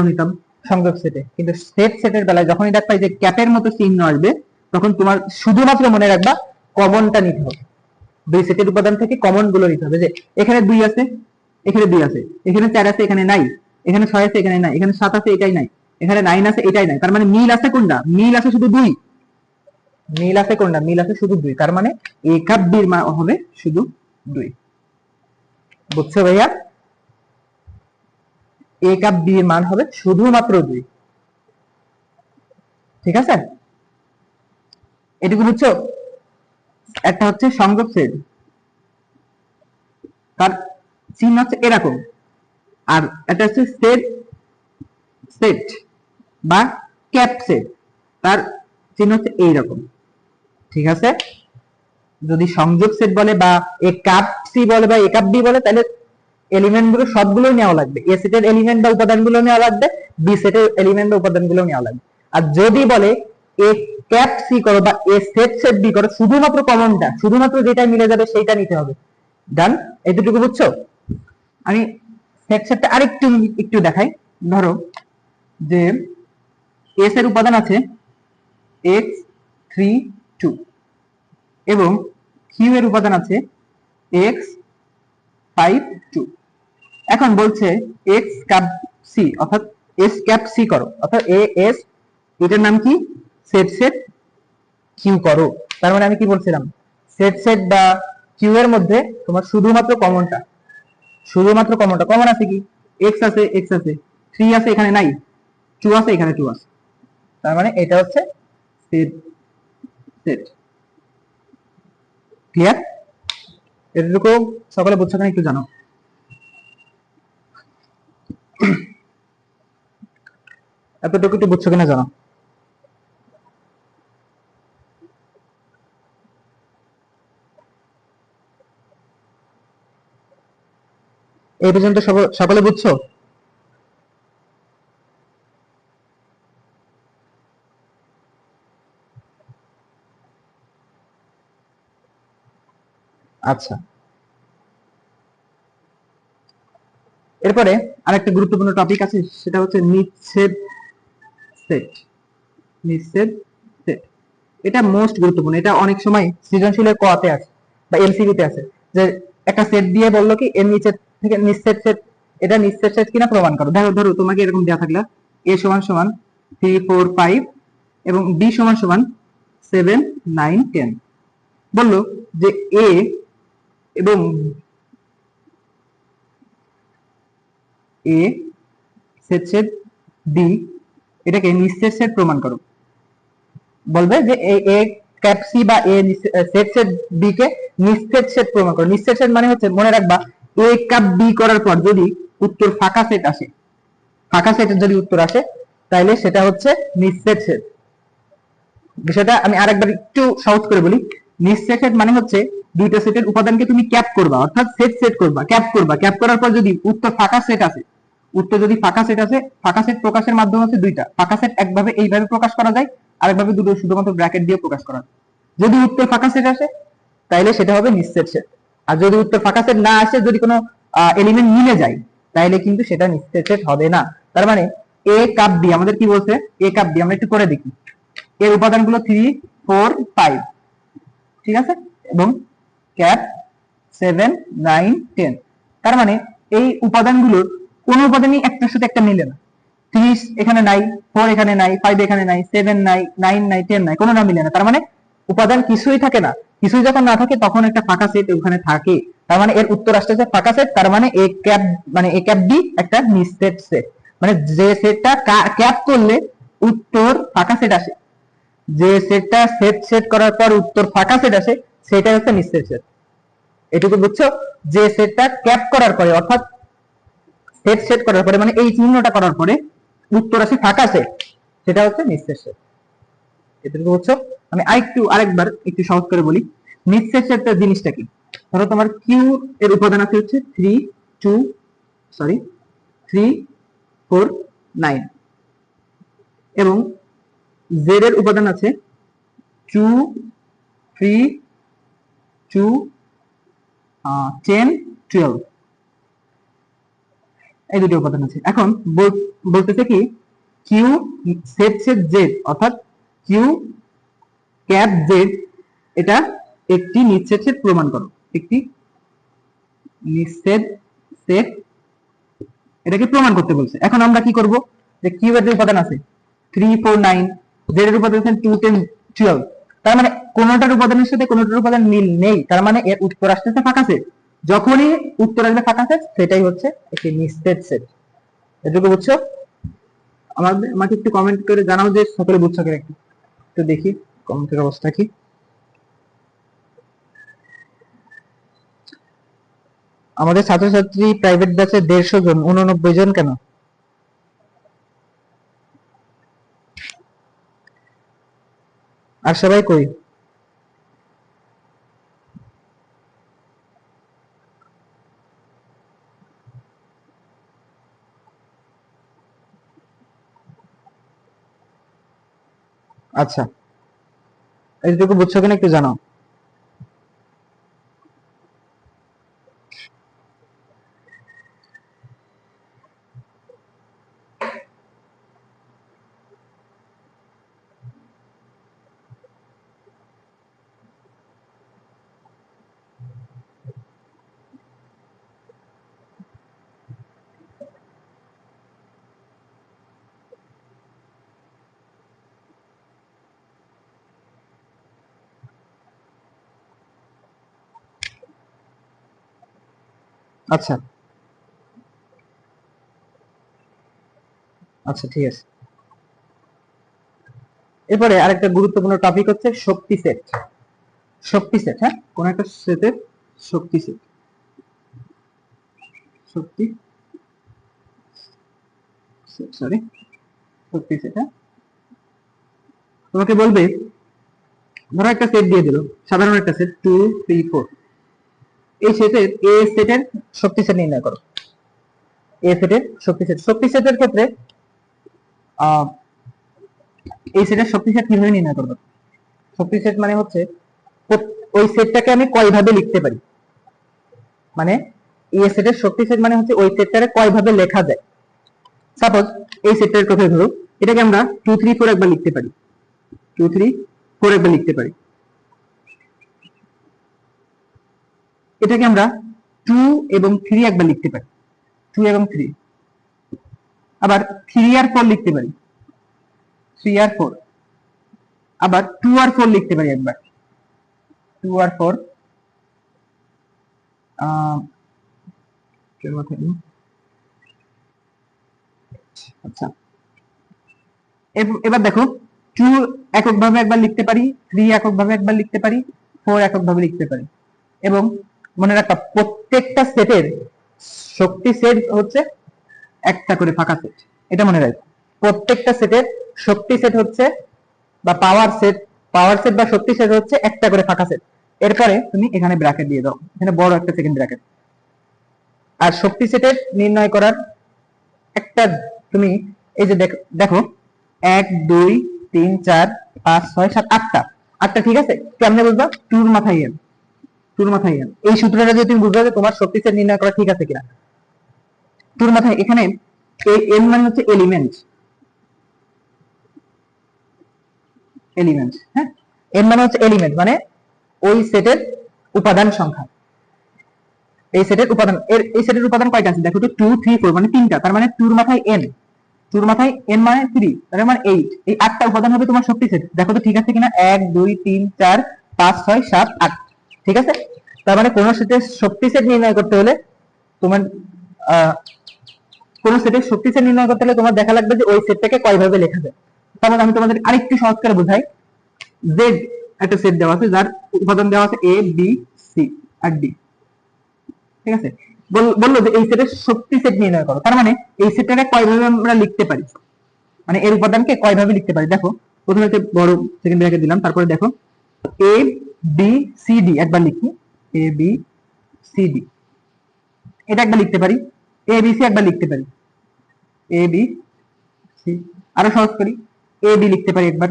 নিতাম সংযোগ সেটে, কিন্তু সেট সেটের বেলায় যখনই দেখবা যে ক্যাপের মতো চিহ্ন আসবে তখন তোমার শুধুমাত্র মনে রাখবা কমনটা নিতে হবে, দুই সেটের উপাদান থেকে কমন গুলো নিতে হবে। যে এখানে 2 আছে, এখানে 2 আছে, এখানে 4 আছে, এখানে নাই, এখানে 6 আছে, এখানে নাই, এখানে 7 আছে, এটাই নাই, এখানে 9 আছে, এটাই নাই, তার মানে মিল আছে কোনটা? মিল আছে শুধু 2। মিল আছে কোনটা? মিল আছে শুধু 2, তার মানে এ কাপ বির মান হবে শুধু 2। বুঝছো ভাইয়া? এ কাপ বি এর মান হবে শুধুমাত্র 2। ঠিক আছে, এটুকু বুঝছো? একটা হচ্ছে সংযোগ সেট, তার চিহ্ন হচ্ছে এরকম, আর এটা হচ্ছে সেট সেট বা ক্যাপ সেট, তার চিহ্ন হচ্ছে এইরকম। ঠিক আছে, যদি সংযোগ সেট বলে বা এ কাপ সি বলে বা এ কাপ বি বলে, তাহলে এলিমেন্ট গুলো সবগুলোই নেওয়া লাগবে, এ সেটের এলিমেন্ট বা উপাদানগুলো নেওয়া লাগবে, বি সেটের এলিমেন্ট বা উপাদানগুলো নেওয়া লাগবে। আর যদি বলে এ ক্যাপ সি করো বা এ সেট সেট বি করো, শুধুমাত্র কমনটা, শুধুমাত্র যেটা মিলে যাবে সেইটা নিতে হবে। ডান? এতটুকু বুঝছো? আমি সেট সেটটা আরেকটু একটু দেখাই। ধরো যে এস এর উপাদান আছে x 3 2 এবং কিউ এর উপাদান আছে x 5 2। এখন বলছে x ক্যাপ সি অর্থাৎ s ক্যাপ সি করো, অর্থাৎ এ এস এটার নাম কি? সেট সেট কিউ করো। তার মানে আমি কি বলছিলাম? সেট সেট বা কিউ এর মধ্যে তোমার শুধুমাত্র কমনটা, কমন আছে কি? x আছে, x আছে, 3 আছে, এখানে নাই, 2 আছে, এখানে 2 আছে, তার মানে এটা হচ্ছে সেট সেট। ক্লিয়ার? এটুকু সকলে বুঝছো কিনা একটু জানো। এতটুকু একটু বুঝছো কিনা জানো। এই পর্যন্ত সকলে বুঝছো? আচ্ছা, এরপরে আরেকটা গুরুত্বপূর্ণ টপিক আছে, সেটা হচ্ছে নিচ্ছেদ সেট। নিচ্ছেদ সেট, এটা মোস্ট গুরুত্বপূর্ণ। এটা অনেক সময় সৃজনশীলের কতে আছে বা এমসিকিউতে আছে, যে একটা সেট দিয়ে বললো কি এর নিচে থেকে নিচ্ছেদ সেট, এটা নিচ্ছেদ সেট কিনা প্রমাণ করো। ধরো ধরো তোমাকে এরকম দেওয়া থাকলে a সমান সমান 3 4 5 এবং b সমান সমান 7 9 10, বললো যে a এবং a সেট সেট b এটাকে নিঃশেষ সেট প্রমাণ করো। বলবে যে এ ক্যাপ সি বা এ সেট সেট বি কে নিঃশেষ সেট প্রমাণ করো। নিঃশেষ সেট মানে হচ্ছে, মনে রাখবা, এ কাপ বি করার পর যদি উত্তর ফাঁকা সেট আসে, ফাঁকা সেটের যদি উত্তর আসে, তাহলে সেটা হচ্ছে নিঃশেষ সেট। বিষয়টা আমি আরেকবার একটু সহজ করে বলি। নিঃশেষ সেট মানে হচ্ছে দুইটা সেটের উপাদানকে তুমি ক্যাপ করবা, অর্থাৎ সেট সেট করবা, ক্যাপ করবা, ক্যাপ করার পর যদি উত্তর ফাঁকা সেট আসে, উত্তর যদি ফাঁকা সেট আছে, ফাঁকা সেট প্রকাশের মাধ্যম হচ্ছে দুইটা। ফাঁকা সেট একভাবে এইভাবে প্রকাশ করা যায়, আরেকভাবে দুটো শুধুমাত্র ব্র্যাকেট দিয়ে প্রকাশ করা যায়। যদি উত্তর ফাঁকা সেট আসে তাহলে সেটা হবে নিঃশেষ সেট, আর যদি উত্তর ফাঁকা সেট না আসে, যদি কোনো এলিমেন্ট মিলে যায়, তাহলে কিন্তু সেটা নিঃশেষ সেট হবে না। তার মানে এ কাপ বি আমাদের কি বলছে? এ কাপ বি আমরা একটু করে দেখি। এর উপাদানগুলো 3 4 5, ঠিক আছে, এবং ক্যাপ 7 9 10, তার মানে এই উপাদানগুলোর কোন উপাদানই একটার সাথে একটা মিলে না। 3 এখানে নাই, 4 এখানে নাই, 5 এখানে নাই, 7 নাই, 9 নাই, 10 নাই, কোনো না মিলে না। তার মানে উপাদান কিছুই থাকে না। কিছুই যখন না থাকে তখন একটা ফাঁকা সেট ওখানে থাকে। তার মানে এর উত্তর আসতেছে ফাঁকা সেট। তার মানে এ ক্যাপ বি একটা নিঃসেট সেট। মানে যে সেটটা ক্যাপ করলে উত্তর ফাঁকা সেট আসে, যে সেটটা সেট করার পর উত্তর ফাঁকা সেট আসে, সেটা হচ্ছে নিঃসেট সেট। এটুকু বুঝছো? যে সেটটা ক্যাপ করার পরে, অর্থাৎ সেট করার পরে, মানে এই চিহ্নটা করার পরে উত্তর আসে ফাঁকা সেট, সেটা হচ্ছে নিঃসেট সেট। এটুকু বুঝছো? আমি আরেকবার একটু সহজ করে বলি। নিঃসেট সেটের জিনিসটা কি? ধরো তোমার কিউ এর উপাদান আছে হচ্ছে 3 4 9 এবং জেড এর উপাদান আছে 2 3 2 10 12। এই দুটো উপাদান আছে। এখন বলতেছে কি কিউ সেট জেড, অর্থাৎ কিউ ক্যাপ জেড এটা একটি নিঃসেট সেট প্রমাণ করো। একটি নিঃসেট সেট, এটাকে প্রমাণ করতে বলছে। এখন আমরা কি করব? যে কিউ এর যে উপাদান আছে 3 4 9, জেড এর উপাদান আছে 2 10 12, তার মানে কোনটার উপাদানের সাথে কোনটার উপাদান মিল নেই। তার মানে এর উত্তর আসতেছে ফাঁকা সেট। যখনই উত্তর আসবে ফাঁকা সেট, সেটাই হচ্ছে একটি নিঃসেট সেট। এটুকু বুঝছো? আমাকে একটু কমেন্ট করে জানাও যে সকলে বুঝছো কিনা। একটু দেখি কমেন্টের অবস্থা কি। আমাদের ছাত্রছাত্রী প্রাইভেট ব্যাচে 150 জন, 89 জন কেন? আর সবাই কই? আচ্ছা, এইটুকু বুঝছো কিনা একটু জানাও। আচ্ছা আচ্ছা, ঠিক আছে। এরপরে আরেকটা গুরুত্বপূর্ণ টপিক হচ্ছে শক্তি সেট। শক্তি সেট, হ্যাঁ, কোন একটা সেটের শক্তি সেট। শক্তি সেট, সরি, শক্তি সেট। হ্যাঁ, তোমাকে বলবে ধরো একটা সেট দিয়ে দিল, সাধারণ একটা সেট 2 3 4। এই সেটের সেটের শক্তি সেট নির্ণয় করো। সেটের শক্তি সেটের ক্ষেত্রে এই সেটের শক্তি সেট কিভাবে নির্ণয় করবে? শক্তি সেট মানে হচ্ছে ওই সেটটাকে আমি কয়ভাবে লিখতে পারি, মানে সেটের শক্তি সেট মানে হচ্ছে ওই সেটটারে কয়ভাবে লেখা যায়। সাপোজ এই সেটটার কথা ধরো, এটাকে আমরা 2 3 4 একবার লিখতে পারি, 2 3 4 একবার লিখতে পারি। এটাকে আমরা 2 এবং 3 একবার লিখতে পারি, 2 এবং 3। আবার 3 আর 4 লিখতে পারি, 3 আর 4। আবার 2 আর 4 লিখতে পারি একবার, 2 আর 4। আচ্ছা, এবার দেখো 2 এককভাবে একবার লিখতে পারি, 3 এককভাবে একবার লিখতে পারি, 4 এককভাবে লিখতে পারি। এবং মনে রাখবা প্রত্যেকটা সেটের শক্তি সেট হচ্ছে একটা করে ফাঁকা সেট। এটা মনে রাখো, প্রত্যেকটা সেটের শক্তি সেট হচ্ছে বা পাওয়ার সেট বা শক্তি সেট হচ্ছে একটা করে ফাঁকা সেট। এরপরে তুমি এখানে ব্র্যাকেট দিয়ে দাও, এখানে বড় একটা সেকেন্ড ব্র্যাকেট। আর শক্তি সেটের নির্ণয় করার একটা, তুমি এই যে দেখো 1 2 3 4 5 6 7 8টা, ঠিক আছে। কেমনে বুঝবা? টুর মাথায় এন, এই সূত্রটা যদি তুমি বুঝবা যে তোমার শক্তি সেট নির্ণয় করা ঠিক আছে কিনা। টুর মাথায় এখানে এন মানে হচ্ছে এলিমেন্ট, হ্যাঁ, এন মানে হচ্ছে এলিমেন্ট, মানে ওই সেটের উপাদান সংখ্যা। এই সেটের উপাদান, এই সেটের উপাদান কয়টা আছে দেখো তো, 2 3 4 মানে তিনটা, তার মানে 2 এর মাথায় n, 2 এর মাথায় n মানে 3, তার মানে 8, এই 8টা উপাদান হবে তোমার শক্তি সেট। দেখো তো ঠিক আছে কিনা, 1 2 3 4 5 6 7 8, ঠিক আছে। তার মানে কোন সেটের শক্তি সেট নির্ণয় করতে হলে তোমার কোন সেটের শক্তি সেট নির্ণয় করতে হলে তোমার দেখা লাগবে যে ওই সেটটাকে কয়ভাবে লেখা যায়। তাহলে আমি তোমাদের আরেকটু সহজ করে বোঝাই। z একটা সেট দেওয়া আছে যার উপাদান দেওয়া আছে a b c R d, ঠিক আছে। বললো যে এই সেটের শক্তি সেট নির্ণয় করো, তার মানে এই সেটটাকে কয়ভাবে আমরা লিখতে পারি, মানে এর উপাদানকে কয়ভাবে লিখতে পারি। দেখো প্রথমে একটা বড় সেকেন্ড ব্র্যাকেট দিলাম, তারপরে দেখো a b c d একবার লিখি, a b c d এটা একবার লিখতে পারি, a b c একবার লিখতে পারি, a b c, আরো সহজ করি, a b লিখতে পারি একবার,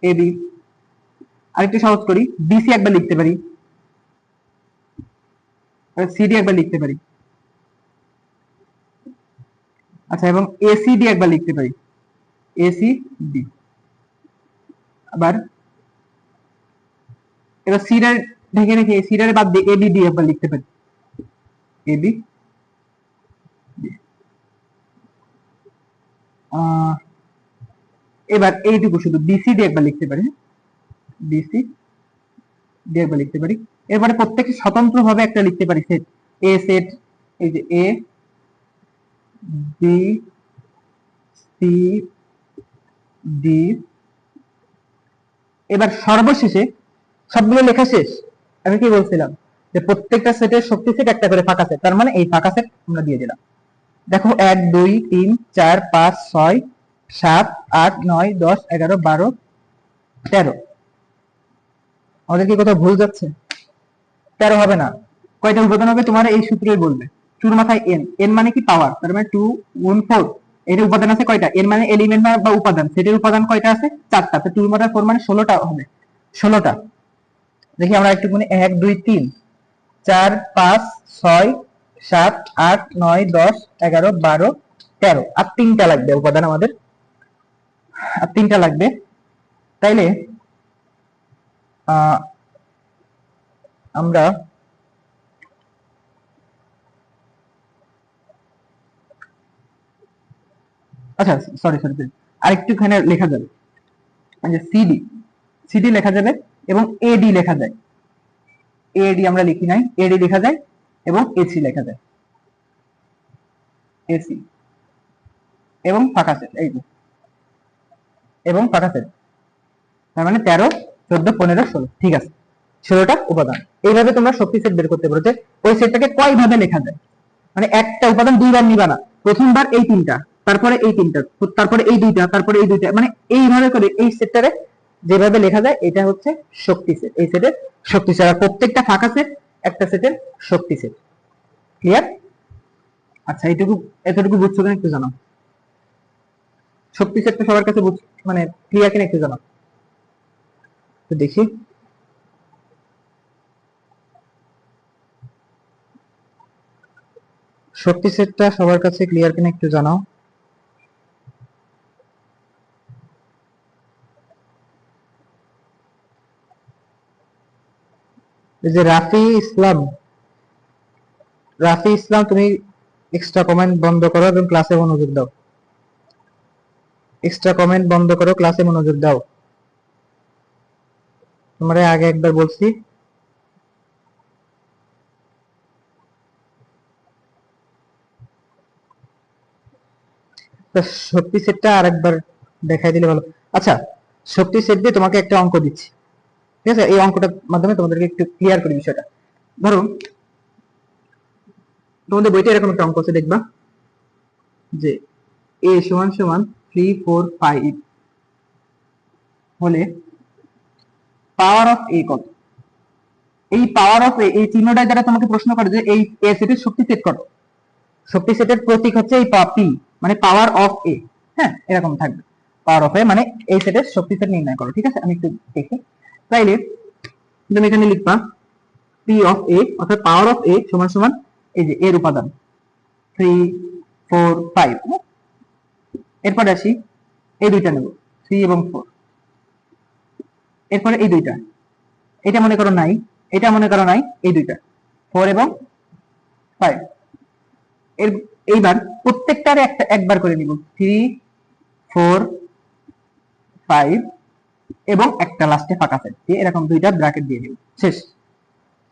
a b, আরেকটু সহজ করি, b c একবার লিখতে পারি, c d একবার লিখতে পারি, আচ্ছা, এবং a c d একবার লিখতে পারি, a c d। আবার এবার c র ঢেকে রেখে c র বাদ দিয়ে a b d একবার লিখতে পারি, a b d। এবার এইটুকু শুধু b c d একবার লিখতে পারি, b c d একবার লিখতে পারি। এরপরে প্রত্যেকটা স্বতন্ত্রভাবে একটা লিখতে পারি সেট, a সেট, এই যে a b c d। এবার সর্বশেষে সবগুলো লেখা শেষ, আমি কি বলছিলাম যে প্রত্যেকটা সেটের শক্তি সেট একটা করে ফাঁকা সেট, তার মানে এই ফাঁকা সেট আমরা দিয়ে দিলাম। দেখো 1 2 3 4 5 6 7 8 9 10 11 12 13, আমাদের কি কোথাও ভুল যাচ্ছে? 13 হবে না, কয়টা উপাদান হবে তোমার এই সূত্রই বলবে। 2 এর মাথায় n, n মানে কি পাওয়ার, তার মানে 2 গুণ 4, এর উপাদান আছে কয়টা, n মানে এলিমেন্ট বা উপাদান, সেটের উপাদান কয়টা আছে 4টা, তো 2 এর মাথায় 4 মানে 16টা হবে, 16টা। দেখি আমরা একটু গুনি, 1 2 3 4 5 6 7 8 9 10 11 12 13, আর 3টা লাগবে উপাদান আমাদের, আর 3টা লাগবে। তাইলে আমরা আচ্ছা সরি সরি আরেকটুখানে লেখা যাবে, যে সিডি, সিডি লেখা যাবে এবং এডি লেখা যায়, এডি আমরা লিখি নাই, এডি লেখা যায় এবং এসি লেখা যায়, এসি এবং ফাঁকা সেট, এই যে এবং ফাঁকা সেট, তার মানে 13 14 15 16, ঠিক আছে, 16টা উপাদান। এইভাবে তোমরা শক্তি সেট বের করতে পারো যে ওই সেটটাকে কয় ভাবে লেখা যায়, মানে একটা উপাদান দুইবার নিবা না, প্রথমবার এই তিনটা, তারপরে এই তিনটা, তারপরে এই দুইটা, তারপরে এই দুইটা, মানে এইভাবে করে এই সেটটারে যেভাবে লেখা যায় এটা হচ্ছে শক্তি সেট, এই সেটের শক্তি সেট। আর প্রত্যেকটা ফাঁকা সেট একটা সেটের শক্তি সেট। ক্লিয়ার? আচ্ছা, এইটুকু এতটুকু বুঝছো কিনা একটু জানাও। শক্তি সেটটা সবার কাছে মানে ক্লিয়ার কিনা একটু জানাও তো দেখি। শক্তি সেটটা সবার কাছে ক্লিয়ার কিনা একটু জানাও। এই যে রাফি ইসলাম, রাফি ইসলাম, তুমি এক্সট্রা কমেন্ট বন্ধ করো এবং ক্লাসে মনোযোগ দাও। এক্সট্রা কমেন্ট বন্ধ করো, ক্লাসে মনোযোগ দাও। তোমরা আগে একবার বলছি। তো শক্তি সেটটা আরেকবার দেখাই দিলে ভালো। আচ্ছা, শক্তি সেট দিয়ে তোমাকে একটা অঙ্ক দিচ্ছি, ঠিক আছে, এই অঙ্কটার মাধ্যমে তোমাদেরকে একটু ক্লিয়ার করি বিষয়টা। ধরো তোমাদের বইতে এরকম একটা অঙ্ক আছে, দেখবা যে a সমান সমান 3 4 5 হলে পাওয়ার অফ a কত। এই পাওয়ার অফ a, এই চিহ্নটা দ্বারা তোমাকে প্রশ্ন করে যে এই a সেটের শক্তি সেট কত। শক্তি সেটের প্রতীক হচ্ছে এই পি, মানে পাওয়ার অফ a, হ্যাঁ এরকম থাকবে, পাওয়ার অফ a মানে এই সেটের শক্তি সেট নির্ণয় করো, ঠিক আছে। আমি একটু দেখি, তাইলে তুমি এখানে লিখবা p অফ a, অর্থাৎ পাওয়ার অফ a সমান সমান এই যে এর উপাদান 3 4 5। এরপরে আসি, এই দুইটা নেব 3 এবং 4, এরপরে এই দুইটা, এটা মনে করো নাই, এটা মনে করো নাই, এই দুইটা 4 এবং 5 এর এইবার প্রত্যেকটারে একটা একবার করে নিব 3 4 5 এবং একটা লাস্টে ফাঁকা সেট দিয়ে এরকম দুইটা ব্র্যাকেট দিয়ে দিব শেষ।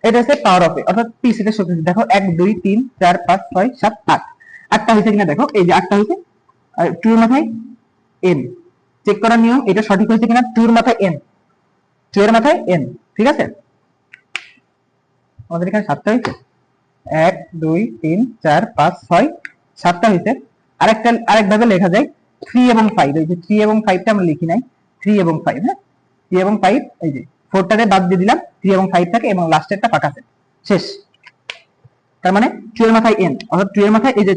এটা হচ্ছে পাওয়ার অফ এ অর্থাৎ পি সেটের শক্তি। দেখো 1 2 3 4 5 6 7 8 আটটা হয়েছে কিনা দেখো, এই যে আটটা হয়েছে। আর 2 এর মাথায় n চেক করার নিয়ম, এটা সঠিক হয়েছে কিনা। 2 এর মাথায় n, 2 এর মাথায় n, ঠিক আছে। আমাদের এখানে 7টা হয়েছে, 1 2 3 4 5 6 7টা হয়েছে। আরেকভাবে লেখা যায় 3 এবং 5, এই যে 3 এবং 5টা আমরা লিখি নাই, 3 এবং 5, হ্যাঁ 3 এবং 5, এই যে 4টারে বাদ দিয়ে দিলাম, 3 এবং 5টাকে এবং লাস্টেরটা ফাঁকা সেট শেষ। তার মানে 2 এর মাথায় n অর্থাৎ 2 এর মাথায় এই যে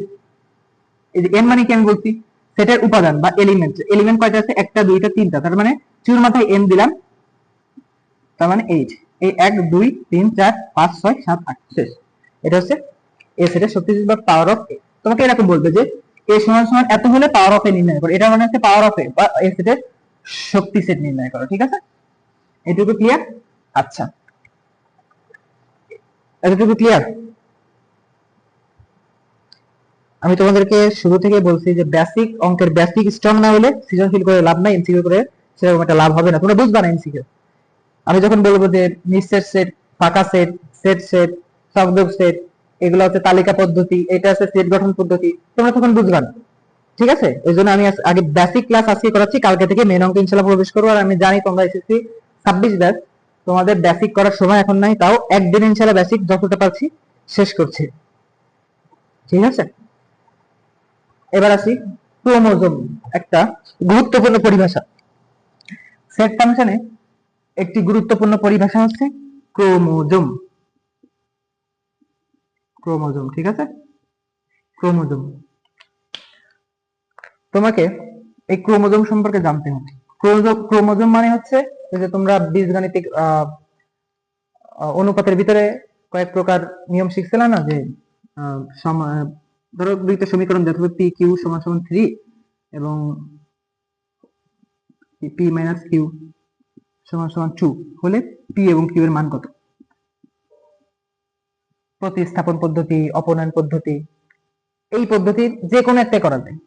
n মানে কি আমি বলছি সেটের উপাদান বা এলিমেন্ট কয়টা আছে, একটা দুইটা তিনটা, তার মানে 2 এর মাথায় n দিলাম, তার মানে 8। এই 1 2 3 4 5 6 7 8 শেষ। এটা হচ্ছে এ সেটের শক্তি বা পাওয়ার অফ এ। তোমাকে এরকম বলবে যে এ সমান সমান এত হলে পাওয়ার অফ এ নির্ণয় করো, এটা মানে হচ্ছে পাওয়ার অফ এ বা এ সেটের শক্তি সেট নির্ণয় করো, ঠিক আছে। এটুকু ক্লিয়ার? আচ্ছা, এতটুকু ক্লিয়ার? আমি তোমাদেরকে শুরু থেকে বলছি যে বেসিক অঙ্কের বেসিক স্ট্রং না হলে সৃজনশীল করে লাভ নাই, এমসিকিউ করে সেরকম একটা লাভ হবে না, তোমরা বুঝবা না এমসিকিউ। আমি যখন বলবো যে নিঃশেষ সেট, ফাঁকা সেট, সেট সেট, সংযোগ সেট, এগুলো হচ্ছে তালিকা পদ্ধতি, এটা হচ্ছে সেট গঠন পদ্ধতি, তোমরা তখন বুঝবা না, ঠিক আছে। এই জন্য আমি আগে বেসিক ক্লাস আজকে করাচ্ছি, কালকে থেকে মেন অঙ্কে ইনশাআল্লাহ প্রবেশ করবো। আর আমি জানি তোমরা এসএসসি 26 ব্যাচ, তোমাদের বেসিক করার সময় এখন নাই, তাও একদিন ইনশাআল্লাহ বেসিক যতটা পারছি শেষ করছি, ঠিক আছে। এবার আসি ক্রোমোজোম, একটা গুরুত্বপূর্ণ পরিভাষা। সেট ফাংশনে একটি গুরুত্বপূর্ণ পরিভাষা হচ্ছে ক্রোমোজোম। ক্রোমোজোম, ঠিক আছে, ক্রোমোজোম। তোমাকে এই ক্রোমোজোম সম্পর্কে জানতে হবে। ক্রোমোজোম মানে হচ্ছে যে তোমরা বীজগাণিতিক অনুপাতের ভিতরে কয়েক প্রকার নিয়ম শিখছিলে না, যে ধরো দুইটা সমীকরণ দেখো, পি কিউ সমান সমান 3 এবং পি মাইনাস কিউ সমান সমান 2 হলে পি এবং কিউ এর মান কত। প্রতিস্থাপন পদ্ধতি, অপনয়ন পদ্ধতি, এই পদ্ধতির যে কোনো একটা করা যায়।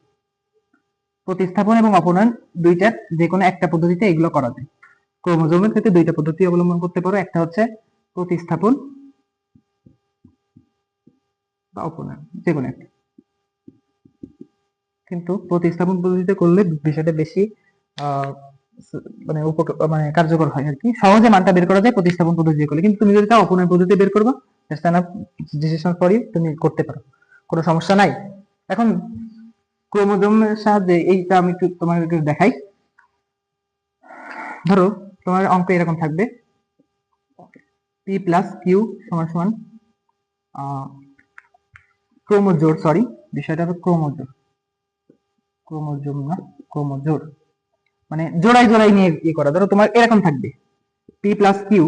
প্রতিস্থাপন এবং অপনয়ন দুইটার যে কোনো একটা পদ্ধতিতে এগুলো করা যায়। ক্রোমোজোমের ক্ষেত্রে দুইটা পদ্ধতি অবলম্বন করতে পারো, একটা হচ্ছে প্রতিস্থাপন বা অপনয়ন, যে কোনো একটা। কিন্তু প্রতিস্থাপন পদ্ধতিতে করলে বিষয়টা বেশি মানে কার্যকর হয় আর কি, সহজে মানটা বের করা যায় প্রতিস্থাপন পদ্ধতি করলে। কিন্তু তুমি যদি চাও অপনয়ন পদ্ধতি বের করবা, ডিসিশন ফর ইউ, তুমি করতে পারো, কোনো সমস্যা নাই। এখন ক্রোমোজোমের সাহায্যে এইটা আমি একটু তোমাকে দেখাই। ধরো তোমার অঙ্ক এরকম থাকবে, পি প্লাস কিউ সমান সমান ক্রোমোজোর, সরি বিষয়টা হলো ক্রোমোজোর, ক্রোমোজোম না ক্রোমোজোর, মানে জোড়াই জোড়াই নিয়ে ইয়ে করা। ধরো তোমার এরকম থাকবে পি প্লাস কিউ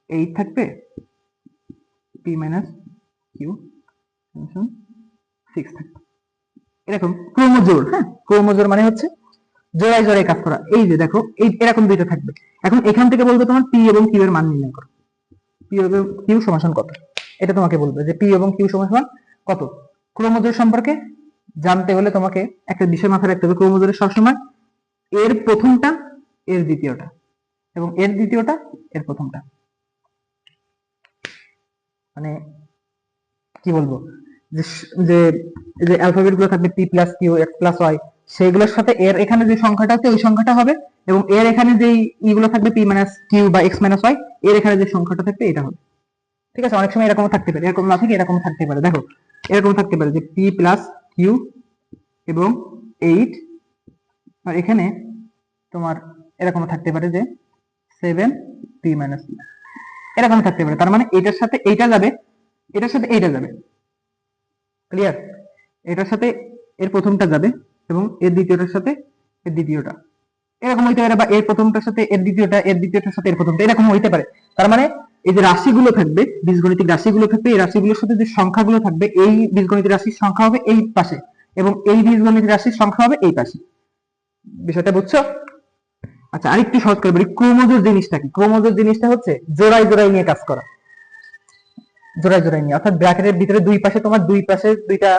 8 থাকবে, পি মাইনাস কিউ 6 থাকবে, এরকম ক্রোমোজোর। হ্যাঁ, ক্রোমোজোর মানে হচ্ছে জোড়াই জোড়াই কাজ করা। এই যে দেখো এরকম দুইটা থাকবে। এখন এখান থেকে বলবে তোমার পি এবং কিউ এর মান নির্ণয় করো, পি এবং কিউ সমান কত, এটা তোমাকে বলবে যে পি এবং কিউ সমান কত। ক্রোমোজোর সম্পর্কে জানতে হলে তোমাকে একটা বিষয় মাথায় রাখতে হবে, ক্রোমোজোরের সবসময় এর প্রথমটা এর দ্বিতীয়টা এবং এর দ্বিতীয়টা এর প্রথমটা, মানে কি বলবো, যে যে অ্যালফাবেট গুলো থাকবে P plus Q X plus Y, সেইগুলোর সাথে এর এখানে যে সংখ্যাটা আছে ওই সংখ্যাটা হবে, এবং এর এখানে যেই ইগুলো থাকবে পি মাইনাস কিউ বা এক্স মাইনাস ওয়াই, এর এখানে যে সংখ্যাটা থাকবে এটা হবে, ঠিক আছে। অনেক সময় এরকম থাকতে পারে, এরকম না থাকে এরকম থাকতে পারে। দেখো এরকম থাকতে পারে যে পি প্লাস কিউ এবং 8, আর এখানে তোমার এরকম থাকতে পারে যে 7 পি মাইনাস, এরকম থাকতে পারে। তার মানে এটার সাথে এইটা যাবে, এটার সাথে এইটা যাবে, ক্লিয়ার। এটার সাথে এর প্রথমটা যাবে এবং এর দ্বিতীয়টার সাথে এর দ্বিতীয়টা, এরকম হইতে পারে। বা এর প্রথমটার সাথে এর দ্বিতীয়টা, এর দ্বিতীয়টার সাথে এর প্রথমটা, এরকম হইতে পারে। তার মানে এই যে রাশিগুলো থাকবে, বীজগণিতিক রাশিগুলো থাকবে, এই রাশিগুলোর সাথে যে সংখ্যাগুলো থাকবে, এই বীজগণিতিক রাশির সংখ্যা হবে এই পাশে এবং এই বীজগণিতিক রাশির সংখ্যা হবে এই পাশে। বিষয়টা বুঝছো? আচ্ছা, আরেকটু সহজ করে বলি, ক্রোমোজোর জিনিসটা কি? ক্রোমোজোর জিনিসটা হচ্ছে জোড়ায় জোড়ায় নিয়ে কাজ করা, জোড়ায় জোড়ায় নিয়ে, অর্থাৎ ব্র্যাকেটের ভিতরে দুই পাশে তোমার দুই পাশে দুইটা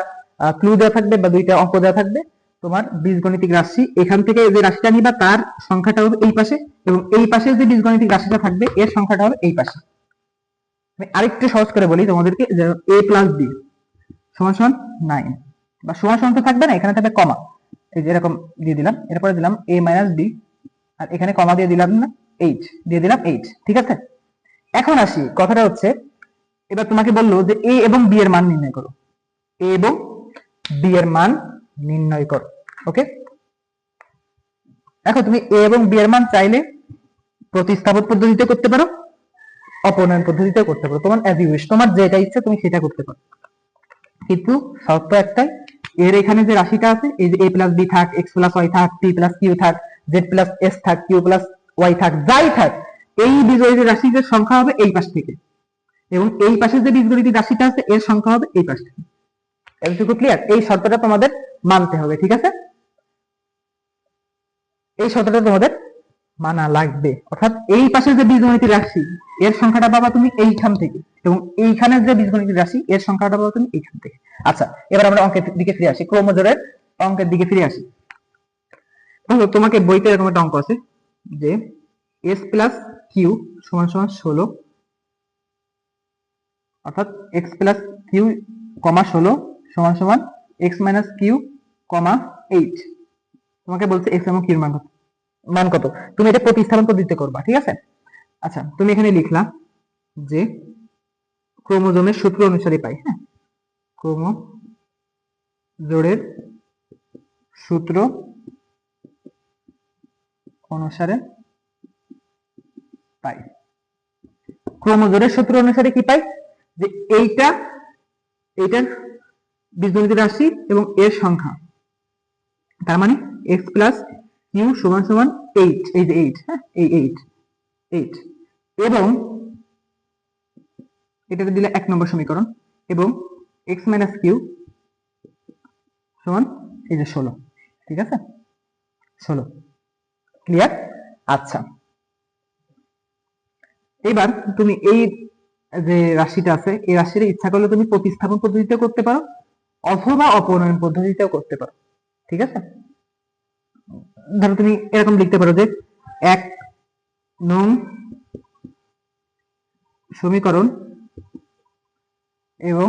ক্লু দেওয়া থাকবে বা দুইটা অঙ্ক দেওয়া থাকবে, তোমার বীজগণিতিক রাশি, এখান থেকে যে রাশিটা নিবা তার সংখ্যাটা হবে এই পাশে, এবং এই পাশে যে বীজগণিতিক রাশিটা থাকবে এর সংখ্যাটা হবে এই পাশে। আমি আরেকটু সহজ করে বলি তোমাদেরকে, যে a প্লাস বি সমান সমান 9, বা সমান সমান তো থাকবে না, এখানে থাকবে কমা, এই যে এরকম দিয়ে দিলাম, এরপরে দিলাম a মাইনাস বি, আর এখানে কমা দিয়ে দিলাম না 8, দিয়ে দিলাম 8, ঠিক আছে। এখন আসি, কথাটা হচ্ছে এবার তোমাকে বললো যে a এবং b এর মান নির্ণয় করো, a এবং b এর মান নির্ণয় করো, ওকে। এখন তুমি a এবং b এর মান চাইলে প্রতিস্থাপন পদ্ধতিতে করতে পারো, অপনয়ন পদ্ধতিতে করতে পারো, তোমার অ্যাজ ইউ উইশ, তোমার যেটা ইচ্ছা তুমি সেটা করতে পারো, কিন্তু শর্ত একটাই, এর এখানে যে রাশিটা আছে, এই যে a প্লাস বি থাক, x প্লাস ওয়াই থাক, p প্লাস কিউ থাক, z প্লাস এস থাক, কিউ প্লাস ওয়াই থাক, যাই থাক, এই বীজগণিতের রাশির সংখ্যা হবে এই পাশ থেকে, এবং এই পাশে যে বীজগণিতিক রাশিটা আছে এর সংখ্যা হবে এই পাশ থেকে। এতটুকু ক্লিয়ার? এই শর্তটা তোমাদের মানতে হবে, ঠিক আছে? এই শর্তটা তোমাদের মানা লাগবে, অর্থাৎ এই পাশে যে বীজগণিতিক রাশি এর সংখ্যাটা পাবা তুমি এইখান থেকে, এবং এইখানের যে বীজগণিতিক রাশি এর সংখ্যাটা পাবা তুমি এইখান থেকে। আচ্ছা, এবার আমরা অঙ্কের দিকে ফিরে আসি, ক্রোমোজোরের অঙ্কের দিকে ফিরে আসি। তাহলে তোমাকে বইতে এরকম একটা অঙ্ক আছে যে এস প্লাস কিউ সমান সমান 16, অর্থাৎ এক্স প্লাস কিউ কমা 16 সমান সমান এক্স মাইনাস কিউ কমা 8। তোমাকে বলছে এক্স এবং কিউর মান কত, মান কত, তুমি এটা প্রতিস্থাপন পদ্ধতিতে করবা, ঠিক আছে। আচ্ছা, তুমি এখানে লিখলা যে ক্রোমোজোমের সূত্র অনুসারে পাই, হ্যাঁ, ক্রোমোজোরের সূত্র অনুসারে পাই, ক্রোমোজোরের সূত্র অনুসারে কি পাই, যে এইটার বীজগণিত রাশি এবং এর সংখ্যা, তার মানে x প্লাস কিউ সমান সমান 8, এই যে 8, হ্যাঁ, এই 8, এবং এটাকে দিলে 1 নম্বর সমীকরণ, এবং x মাইনাস কিউ সমান এই যে 16, ঠিক আছে, 16, ক্লিয়ার? আচ্ছা, এবার তুমি এই যে রাশিটা আছে এই রাশির ইচ্ছা করলে তুমি প্রতিস্থাপন পদ্ধতিতে করতে পারো, অথবা অপনয়ন পদ্ধতিতেও করতে পারো, ঠিক আছে। ধরো তুমি এরকম লিখতে পারো যে 1 নং সমীকরণ এবং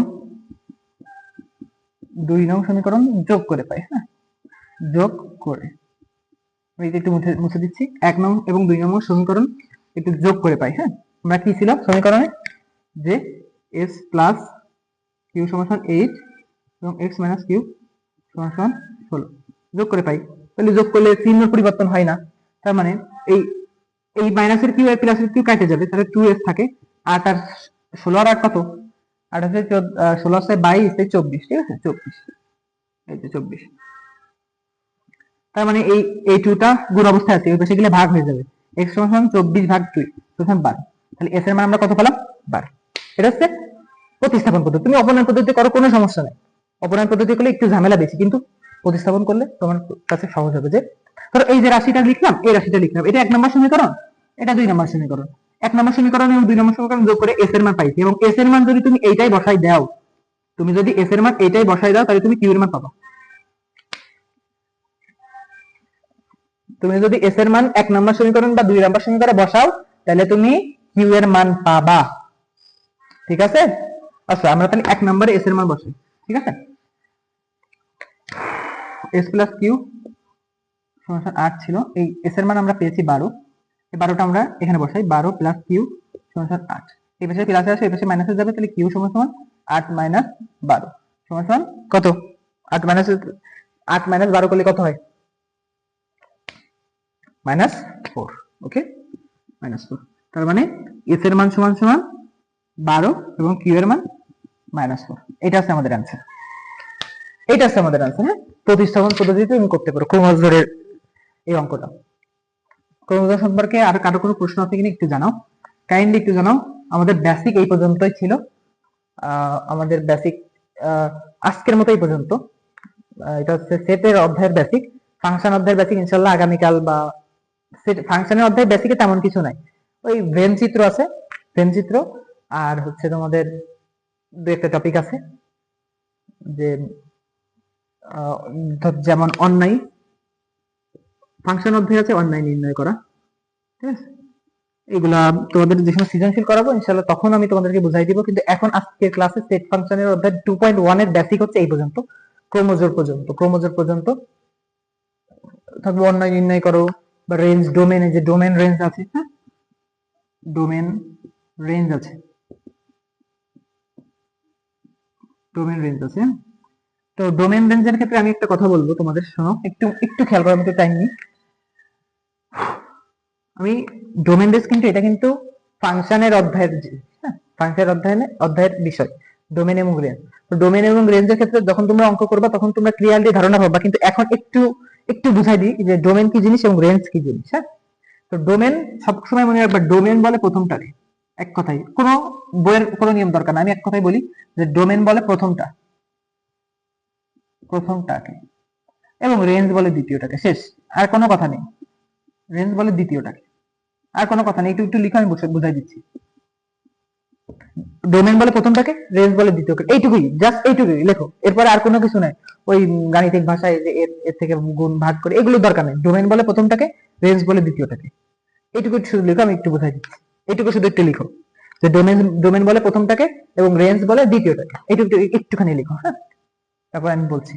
2 নং সমীকরণ যোগ করে পাই, হ্যাঁ, যোগ করে, আমি এটা একটু মুছে দিচ্ছি, 1 নং এবং 2 নং সমীকরণ একটু যোগ করে পাই, হ্যাঁ। আমরা কি ছিল সমীকরণে, যে s প্লাস কিউ সমান 8 এবং x মাইনাস কিউ সমান 16 যোগ করে পাই, তাহলে যোগ করলে চিহ্ন পরিবর্তন হয় না, তার মানে এই এই মাইনাসের কিউ আর প্লাসের কিউ কেটে যাবে, তাহলে 2s থাকে, 8 আর 16 আর 8 কত, 8 হচ্ছে 16 আছে 22, এই 24, ঠিক আছে, 24, এই যে 24, তার মানে এই 2টা গুণ অবস্থায় আছে, ওই পাশে গেলে ভাগ হয়ে যাবে, x সমান 24 ভাগ 2 সমান 12, তাহলে s এর মান আমরা কত পেলাম, 12। এটা হচ্ছে প্রতিস্থাপন পদ্ধতি। তুমি অপনয়ন পদ্ধতি করো, কোনো সমস্যা নাই, অপনয়ন পদ্ধতি করলে একটু ঝামেলা বেশি, কিন্তু প্রতিস্থাপন করলে তোমার কাছে সহজ হবে। যে ধরো এই যে রাশিটা লিখলাম, এই রাশিটা লিখলাম, এটা 1 নম্বর সমীকরণ, এটা 2 নম্বর সমীকরণ, 1 নম্বর সমীকরণ এবং 2 নম্বর সমীকরণ যোগ করে s এর মান পাইছি, এবং s এর মান যদি তুমি এইটাই বসাই দাও, তুমি যদি s এর মান এইটাই বসাই দাও, তাহলে তুমি q এর মান পাবা। তুমি যদি s এর মান 1 নম্বর সমীকরণ বা 2 নম্বর সমীকরণে বসাও, তাহলে তুমি q এর মান পাবা, ঠিক আছে। আচ্ছা, আমরা তাহলে 1 নম্বরে s এর মান বসাই, ঠিক আছে। s প্লাস কিউ সমান 8 ছিল, এই s এর মান আমরা পেয়েছি 12, এই 12টা আমরা এখানে বসাই, 12 প্লাস কিউ সমান 8, এই পাশে প্লাসে আসে এই পাশে মাইনাসে যাবে, তাহলে কিউ সমান 8 মাইনাস 12 সমান কত, 8 মাইনাস 8 মাইনাস 12 করলে কত হয়, -4, ওকে, -4, তার মানে s এর মান সমান 12 এবং q এর মান -4, এটা আছে আমাদের आंसर, এটা আছে আমাদের आंसर। হ্যাঁ, প্রতিস্থাপন পদ্ধতিতে তুমি করতে পারো ক্রোমোজোরের এই অঙ্কটা। ক্রোমোজোম সম্পর্কে আর কারো কোনো প্রশ্ন আছে কিনা একটু জানাও, কাইন্ডলি একটু জানাও। আমাদের বেসিক এই পর্যন্তই ছিল, আমাদের বেসিক আজকের মতো এই পর্যন্ত। এটা হচ্ছে সেটের অধ্যায়ের বেসিক, ফাংশন অধ্যায়ের বেসিক ইনশাআল্লাহ আগামীকাল বা ফাংশনের অধ্যায় বেসিকে তেমন কিছু নাই, ওই ভেন চিত্র আছে, ভেন চিত্র, আর হচ্ছে তোমাদের দু একটা টপিক আছে, যে যেমন অন্যায়, ফাংশন অধ্যায় আছে অন্যায় নির্ণয় করা, ঠিক আছে। এগুলা তোমাদের যে সময় সৃজনশীল করাবো ইনশাআল্লাহ তখন আমি তোমাদেরকে বুঝাই দিব, কিন্তু এখন আজকের ক্লাসে সেট ফাংশনের অধ্যায় 2.1 এর বেসিক হচ্ছে এই পর্যন্ত, ক্রোমোজোর পর্যন্ত থাকবে। অন্যায় নির্ণয় করো বা রেঞ্জ, ডোমেন, এই যে ডোমেন রেঞ্জ আছে, হ্যাঁ ডোমেন রেঞ্জ আছে, ডোমেন রেঞ্জ আছে, হ্যাঁ? তো ডোমেন রেঞ্জের ক্ষেত্রে আমি একটা কথা বলবো তোমাদের, শোনো, একটু একটু খেয়াল করার মতো টাইম নেই। আমি ডোমেন রেঞ্জ কিন্তু এটা কিন্তু ফাংশনের অধ্যায়ের, হ্যাঁ ফাংশনের অধ্যায়ের বিষয় ডোমেন এবং রেঞ্জ। তো ডোমেন এবং রেঞ্জের ক্ষেত্রে যখন তোমরা অঙ্ক করবা তখন তোমরা ক্লিয়ারলি ধারণা পাবা, কিন্তু এখন একটু একটু বুঝাই দিই যে ডোমেন কি জিনিস এবং রেঞ্জ কি জিনিস, হ্যাঁ। তো ডোমেন সবসময় মনে রাখবা, ডোমেন বলে প্রথমটাকে, এক কথাই, কোনো বইয়ের কোনো নিয়ম দরকার না, আমি এক কথাই বলি যে ডোমেন বলে প্রথমটাকে এবং রেঞ্জ বলে দ্বিতীয়টাকে, শেষ, আর কোনো কথা নেই। রেঞ্জ বলে দ্বিতীয়টাকে, আর কোনো কথা নেই, একটু একটু লিখো, আমি বুঝাই দিচ্ছি। ডোমেন বলে প্রথমটাকে, রেঞ্জ বলে দ্বিতীয়কে, এইটুকুই, জাস্ট এইটুকুই লেখো, এরপরে আর কোনো কিছু নাই। ওই গাণিতিক ভাষায় যে এর থেকে গুণ ভাগ করে এগুলো দরকার নেই। ডোমেন বলে প্রথমটাকে, রেঞ্জ বলে দ্বিতীয়টাকে, এইটুকু শুধু লিখো, আমি একটু বুঝাই দিচ্ছি। এইটুকু শুধু একটু লিখো যে ডোমেন বলে প্রথমটাকে এবং রেঞ্জ বলে দ্বিতীয়টাকে, এইটুকু একটুখানি লিখো, হ্যাঁ, তারপর আমি বলছি।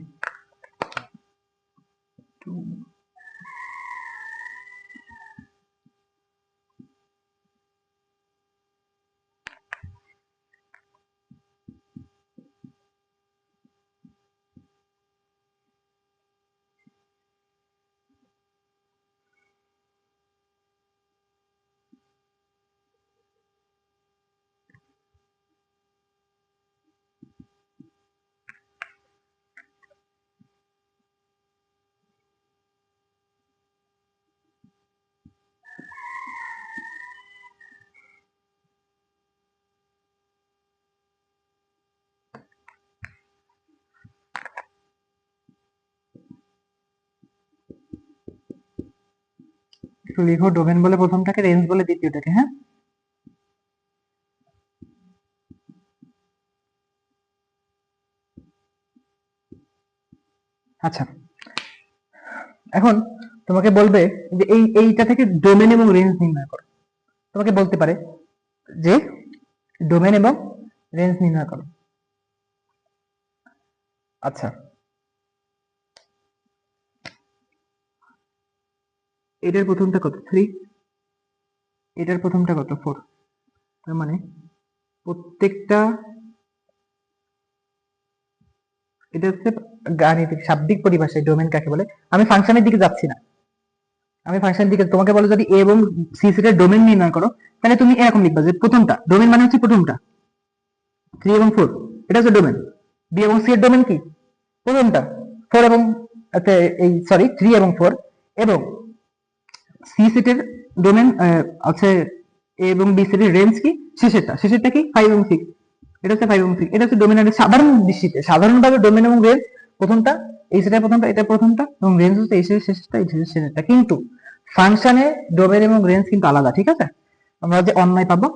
একটু লিখো, ডোমেন বলে প্রথমটাকে, রেঞ্জ বলে দ্বিতীয়টাকে, হ্যাঁ। আচ্ছা, এখন তোমাকে বলবে যে এইটা থেকে ডোমেন এবং রেঞ্জ নির্ণয় করো, তোমাকে বলতে পারে যে ডোমেন এবং রেঞ্জ নির্ণয় করো। আচ্ছা, এটার প্রথমটা কত? 3, এটার প্রথমটা কত? 4। তার মানে প্রত্যেকটা, এটা হচ্ছে গাণিতিক শাব্দিক পরিভাষায় ডোমেন কাকে বলে। আমি ফাংশনের দিকে যাচ্ছি না, আমি ফাংশনের দিকে, তোমাকে বলো যদি এ এবং সি সেটের ডোমেন নির্ণয় করো, তাহলে তুমি এরকম লিখবা যে প্রথমটা, ডোমেন মানে হচ্ছে প্রথমটা, 3 এবং 4, এটা হচ্ছে ডোমেন। বি এবং সি এর ডোমেন কি? প্রথমটা, 4 এবং এই সরি 3 এবং 4, এবং সি সেটের ডোমেন আছে এ এবং বি সেটের রেঞ্জ কি? শেষেরটা কি? 5 এবং 6, এটা হচ্ছে 5 এবং 6, এটা হচ্ছে ডোমেন। সাধারণ দৃষ্টিতে, সাধারণভাবে ডোমেন এবং রেঞ্জ প্রথমটা, এই সেটের প্রথমটা, এটা প্রথমটা, এবং রেঞ্জ হচ্ছে এই সেটের শেষটা, এই সেটের শেষেরটা। কিন্তু ফাংশনে ডোমেন এবং রেঞ্জ কিন্তু আলাদা, ঠিক আছে। আমরা যে অন্যায় পাবো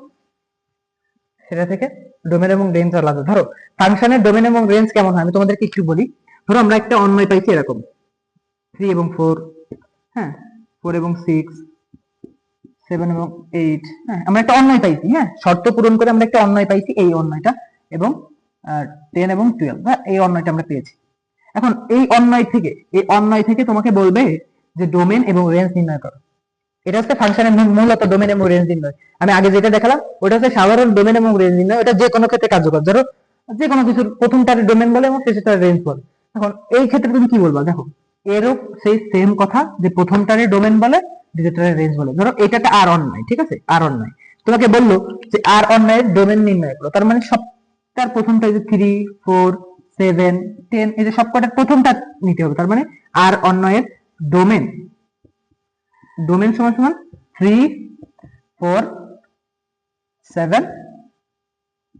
সেটা থেকে ডোমেন এবং রেঞ্জ আলাদা। ধরো ফাংশনের ডোমেন এবং রেঞ্জ কেমন হয় আমি তোমাদেরকে একটু বলি। ধরো আমরা একটা অন্যায় পাইছি এরকম 3 এবং 4, হ্যাঁ 4 এবং 6, 7 এবং 8, হ্যাঁ আমরা একটা অন্যায় পাইছি, হ্যাঁ শর্ত পূরণ করে আমরা একটা অন্যায় পাইছি, এই অন্যায়টা, এবং 10 এবং 12, হ্যাঁ এই অন্যায়টা আমরা পেয়েছি। এখন এই অন্যায় থেকে তোমাকে বলবে যে ডোমেন এবং রেঞ্জ নির্ণয় করো। এটা হচ্ছে ফাংশনের মূলত ডোমেন এবং রেঞ্জ নির্ণয়। আমি আগে যেটা দেখালাম ওটা হচ্ছে সাধারণ ডোমেন এবং রেঞ্জ নির্ণয়, এটা যে কোনো ক্ষেত্রে কার্যকর। ধরো যে কোনো কিছুর প্রথমটার ডোমেন বলে এবং শেষেরটার রেঞ্জ বলে। এখন এই ক্ষেত্রে তুমি কি বলবা? দেখো এরও সেই সেম কথা, যে প্রথমটারে ডোমেন বলে, দ্বিতীয়টারে রেঞ্জ বলে। ধরো এটাতে আর অন্যায়, ঠিক আছে, আর অন্যায়, তোমাকে বললো যে আর অন্যায়ের ডোমেন নির্ণয় করো। তার মানে সবটার প্রথমটা, যে 3, 4, 7, 10, এই যে সবকটার প্রথমটা নিতে হবে। তার মানে আর অন্যায়ের ডোমেন, ডোমেন সমান সমান 3, 4, 7,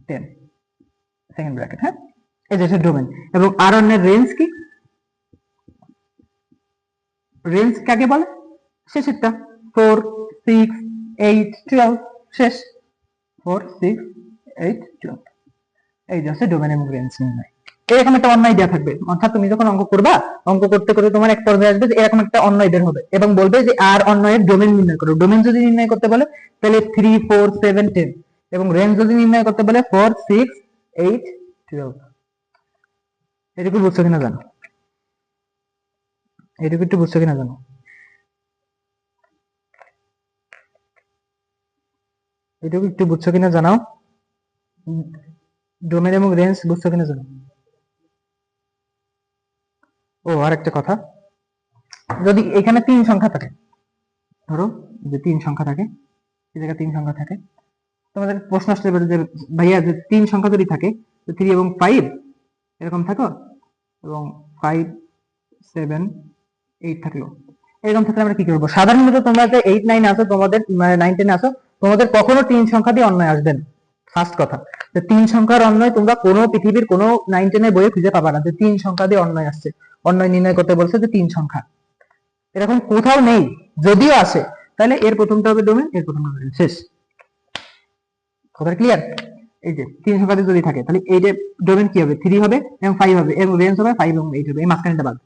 10, সেকেন্ড ব্র্যাকেট, হ্যাঁ এই যে ডোমেন। এবং আর অন্যের রেঞ্জ কি? রেঞ্জ কাকে বলে? শেষেরটা, 4 6 8 12 শেষ। 4 6 8 12 এই যে ডোমেন এবং রেঞ্জ নির্ণয়। এরকম একটা অন্যায় দেওয়া থাকবে, অর্থাৎ তুমি যখন অঙ্ক করবা, অঙ্ক করতে করতে তোমার এক পর্যায়ে আসবে যে এরকম একটা অন্যায় বের হবে এবং বলবে যে আর অন্যায়ের ডোমেন নির্ণয় করো। ডোমেন যদি নির্ণয় করতে বলে তাহলে 3 4 7 10 এবং রেঞ্জ যদি নির্ণয় করতে বলে 4 6 8 12। এটুকু বুঝছো কিনা জানো? এটুকু একটু বুঝছো কিনা জানো? এটুকু একটু বুঝছো কিনা জানাও। ডোমেন এবং রেঞ্জ বুঝছো কিনা জানো? ও আর একটা কথা, যদি এখানে 3 সংখ্যা থাকে, ধরো যে 3 সংখ্যা থাকে, এই জায়গায় 3 সংখ্যা থাকে, তোমাদের প্রশ্ন আসতে পারে যে ভাইয়া যে 3 সংখ্যা যদি থাকে, 3 এবং 5 এরকম থাকো এবং 5 7 8 থাকলো, এরকম থাকলে আমরা কি করবো? সাধারণত তোমরা যে 8 9 আছো, তোমাদের 9 10 আছো, তোমাদের কখনো 3 সংখ্যা দিয়ে অন্যায় আসবে না। ফার্স্ট কথা, যে 3 সংখ্যার অন্যায় তোমরা কোনো পৃথিবীর কোনো 9 10 এর বইয়ে খুঁজে পাবা না যে 3 সংখ্যা দিয়ে অন্যায় আসছে। অন্যায় নির্ণয় করতে বলছে যে 3 সংখ্যা, এরকম কোথাও নেই। যদিও আসে তাহলে এর প্রথমটা হবে ডোমেন, এর প্রথমটা হবে শেষ। কথা ক্লিয়ার? এই যে 3 সংখ্যা দিয়ে যদি থাকে তাহলে এই যে ডোমেন কি হবে? 3 হবে এবং 5 হবে এবং রেঞ্জ হবে 5 এবং 8 হবে, এই মাঝখানেটা বাদ।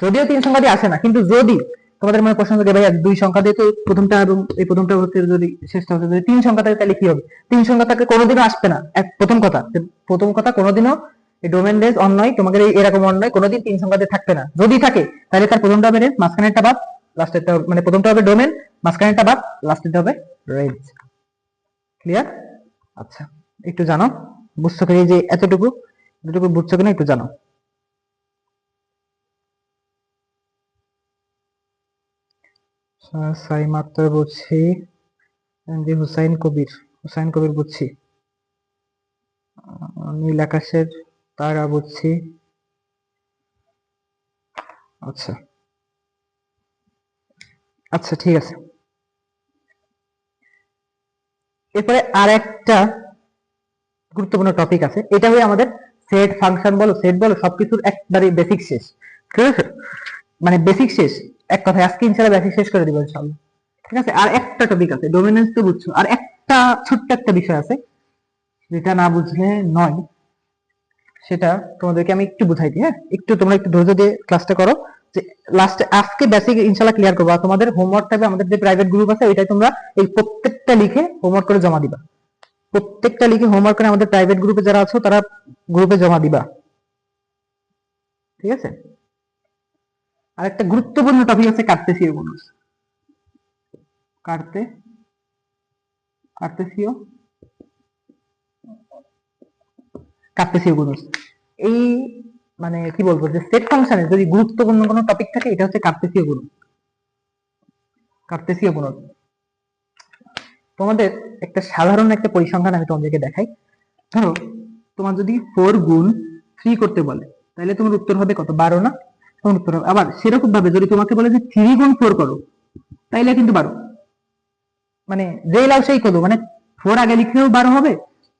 যদিও 3 সংখ্যা দিয়ে আসে না, কিন্তু যদি তোমাদের মনে প্রশ্ন থাকে ভাইয়া 2 সংখ্যা দিয়ে তো প্রথমটা এবং এই প্রথমটা হচ্ছে, যদি শেষটা হচ্ছে যদি 3 সংখ্যা থাকে তাহলে কি হবে? 3 সংখ্যা থাকে কোনোদিনও আসবে না। প্রথম কথা কোনোদিনও এই ডোমেন রেঞ্জ অন্যায়, তোমাদের এরকম অন্যায় কোনোদিন 3 সংখ্যা দিয়ে থাকবে না। যদি থাকে তাহলে তার প্রথমটা হবে রেঞ্জ, মাঝখানেরটা বাদ, লাস্টেরটা মানে প্রথমটা হবে ডোমেন, মাঝখানেরটা বাদ, লাস্টেরটা হবে রেঞ্জ। ক্লিয়ার? আচ্ছা, একটু জানো বুঝছো কি? এই যে এতটুকু বুঝছো কিনা একটু জানো। সাইমাত্র বুঝছি, যে হুসাইন কবির বুঝছি, নীল আকাশের তারা বুঝছি। আচ্ছা আচ্ছা ঠিক আছে। এরপরে আর একটা গুরুত্বপূর্ণ টপিক আছে, এটা হয়ে আমাদের সেট ফাংশন বলো, সেট বলো, সবকিছুর একবারে বেসিক শেষ। ঠিক আছে, মানে বেসিক শেষ, এক কথায় আজকে ইনশাআল্লাহ বেসিক শেষ করে দিব ইনশাআল্লাহ। ঠিক আছে, আর একটা টপিক আছে, ডোমিনেন্স তো বুঝছো, আর একটা ছোট্ট একটা বিষয় আছে যেটা না বুঝলে নয়, সেটা তোমাদেরকে আমি একটু বুঝাই দিই। হ্যাঁ, একটু তোমরা একটু ধৈর্য দিয়ে ক্লাসটা করো, যে লাস্টে আজকে বেসিক ইনশাআল্লাহ ক্লিয়ার করবো। আর তোমাদের হোমওয়ার্ক থাকবে, আমাদের যে প্রাইভেট গ্রুপ আছে ওইটাই তোমরা এই প্রত্যেকটা লিখে হোমওয়ার্ক করে জমা দিবা। প্রত্যেকটা লিখে হোমওয়ার্ক করে আমাদের প্রাইভেট গ্রুপে যারা আছো তারা গ্রুপে জমা দিবা। ঠিক আছে, আর একটা গুরুত্বপূর্ণ টপিক আছে কার্তেসীয় গুণজ। কার্তেসীয় কার্তেসীয় গুণজ, এই মানে কি বলবো, যে সেট ফাংশনে যদি গুরুত্বপূর্ণ কোনো টপিক থাকে এটা হচ্ছে কার্তেসীয় গুণজ। কার্তেসীয় গুণজ তোমাদের একটা সাধারণ একটা পরিসংখ্যান আমি তোমাদেরকে দেখাই। ধরো তোমার যদি 4 গুণ 3 করতে বলে তাহলে তোমার উত্তর হবে কত? 12 না? তোমার উত্তর হবে। আবার সেরকম ভাবে যদি তোমাকে বলে যে 3 গুণ 4 করো তাইলে কিন্তু 12, মানে যেই লাও সেই করো, মানে 4 আগে লিখলেও 12 হবে,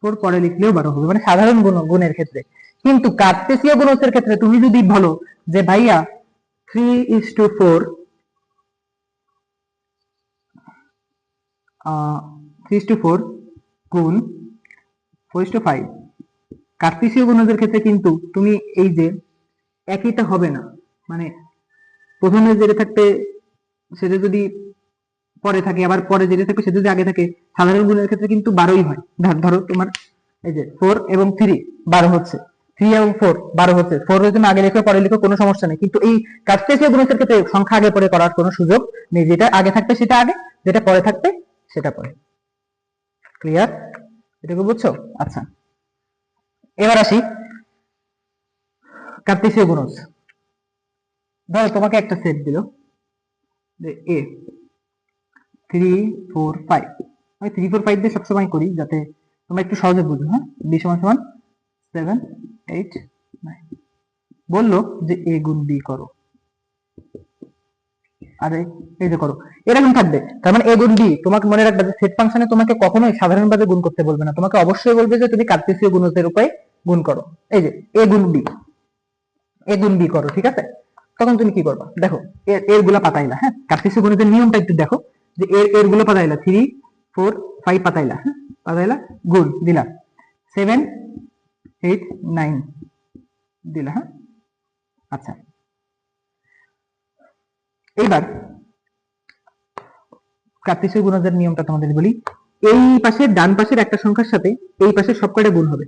4 পরে লিখলেও 12 হবে, মানে সাধারণ গুণের ক্ষেত্রে। কিন্তু কার্তেসীয় গুণকের ক্ষেত্রে তুমি যদি বলো যে ভাইয়া 3:4 3:4 গুণ 4:5, কার্তেসীয় গুণকের ক্ষেত্রে কিন্তু তুমি এই যে একইটা হবে না, মানে প্রথমে যেটা থাকবে সেটা যদি পরে থাকে, আবার পরে যেটা থাকবে সেটা যদি আগে থাকে, সাধারণ গুণের ক্ষেত্রে কিন্তু 12ই হয়। ধরো তোমার এই যে 4 এবং 3 12 হচ্ছে, 3 এবং 4 12 হচ্ছে, 4 যদি তুমি আগে লিখো পরে লিখো কোনো সমস্যা নেই। কিন্তু এই কার্তেসীয় গুণকের ক্ষেত্রে সংখ্যা আগে পরে করার কোনো সুযোগ নেই, যেটা আগে থাকবে সেটা আগে, যেটা পরে থাকবে সেটা পরে। ক্লিয়ার? এটুকু বুঝছো? আচ্ছা, এবার আসি কার্তেসীয় গুণজ। ধরো তোমাকে একটা সেট দিল যে এ 3 4 5, আমি 3 4 5 দিয়ে সবসময় করি যাতে তোমরা একটু সহজে বুঝো। হ্যাঁ, বি সমান সমান 7 8 9, বললো যে এ গুণ বি করো, আরে এই যে করো, এরকম থাকবে। তার মানে এ গুণ বি, তোমাকে মনে রাখবে যে সেট ফাংশনে তোমাকে কখনোই সাধারণভাবে গুণ করতে বলবে না, তোমাকে অবশ্যই বলবে যে তুমি কার্তেসীয় গুণজের উপায়ে গুণ করো। এই যে এ গুণ বি, এ গুণ বি করো, ঠিক আছে? তখন তুমি কি করবা দেখো, এর গুলা পাতাইলা। হ্যাঁ, কার্তেসীয় গুণজের নিয়মটা একটু দেখো যে এর গুলো পাতাইলা 3 4 5 পাতাইলা, হ্যাঁ পাতাইলা, গুণ দিলা 7 8 9 দিলা, হ্যাঁ। আচ্ছা এইবার কার্তেশীয় গুণজের নিয়মটা তোমাদের বলি। এই পাশে ডান পাশের একটা সংখ্যার সাথে এই পাশের সবকটা গুণ হবে,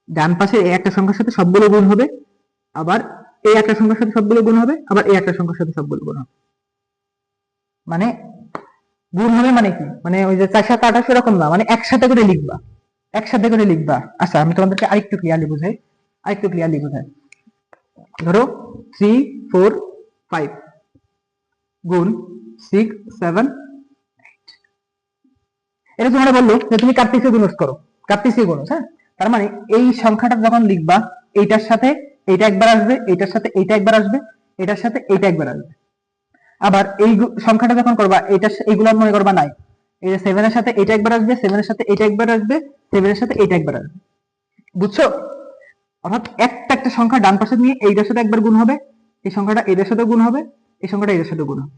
ডান পাশে এই একটা সংখ্যার সাথে সবগুলো গুণ হবে, আবার এই একটা সংখ্যার সাথে সবগুলো গুণ হবে, আবার এই একটা সংখ্যার সাথে সবগুলো গুণ হবে। মানে গুণ হবে মানে কি, মানে ওই যে 4 7 28 এরকম না, মানে একসাথে করে লিখবা, একসাথে করে লিখবা। আচ্ছা আমি তোমাদেরকে আরেকটু ক্লিয়ারলি বুঝাই, ধরো 3 4 5 গুণ 6 7 এটা তোমরা বললো যে তুমি কার্তেশীয় গুণজ করো, কার্তেশীয় গুণজ, হ্যাঁ। তার মানে এই সংখ্যাটা যখন লিখবা এইটার সাথে এইটা একবার আসবে, এইটার সাথে এইটা একবার আসবে, এটার সাথে এইটা একবার আসবে। আবার এই সংখ্যাটা যখন করবা এইগুলো মনে করবা নাই, এই যে 7 এর সাথে এটা একবার আসবে, 7 এর সাথে এটা একবার আসবে, 7 এর সাথে এটা একবার আসবে, বুঝছো? অর্থাৎ একটা সংখ্যা ডান পাশে নিয়ে এইটার সাথে একবার গুণ হবে, এই সংখ্যাটা এদের সাথে গুণ হবে, এই সংখ্যাটা এদের সাথে গুণ হবে।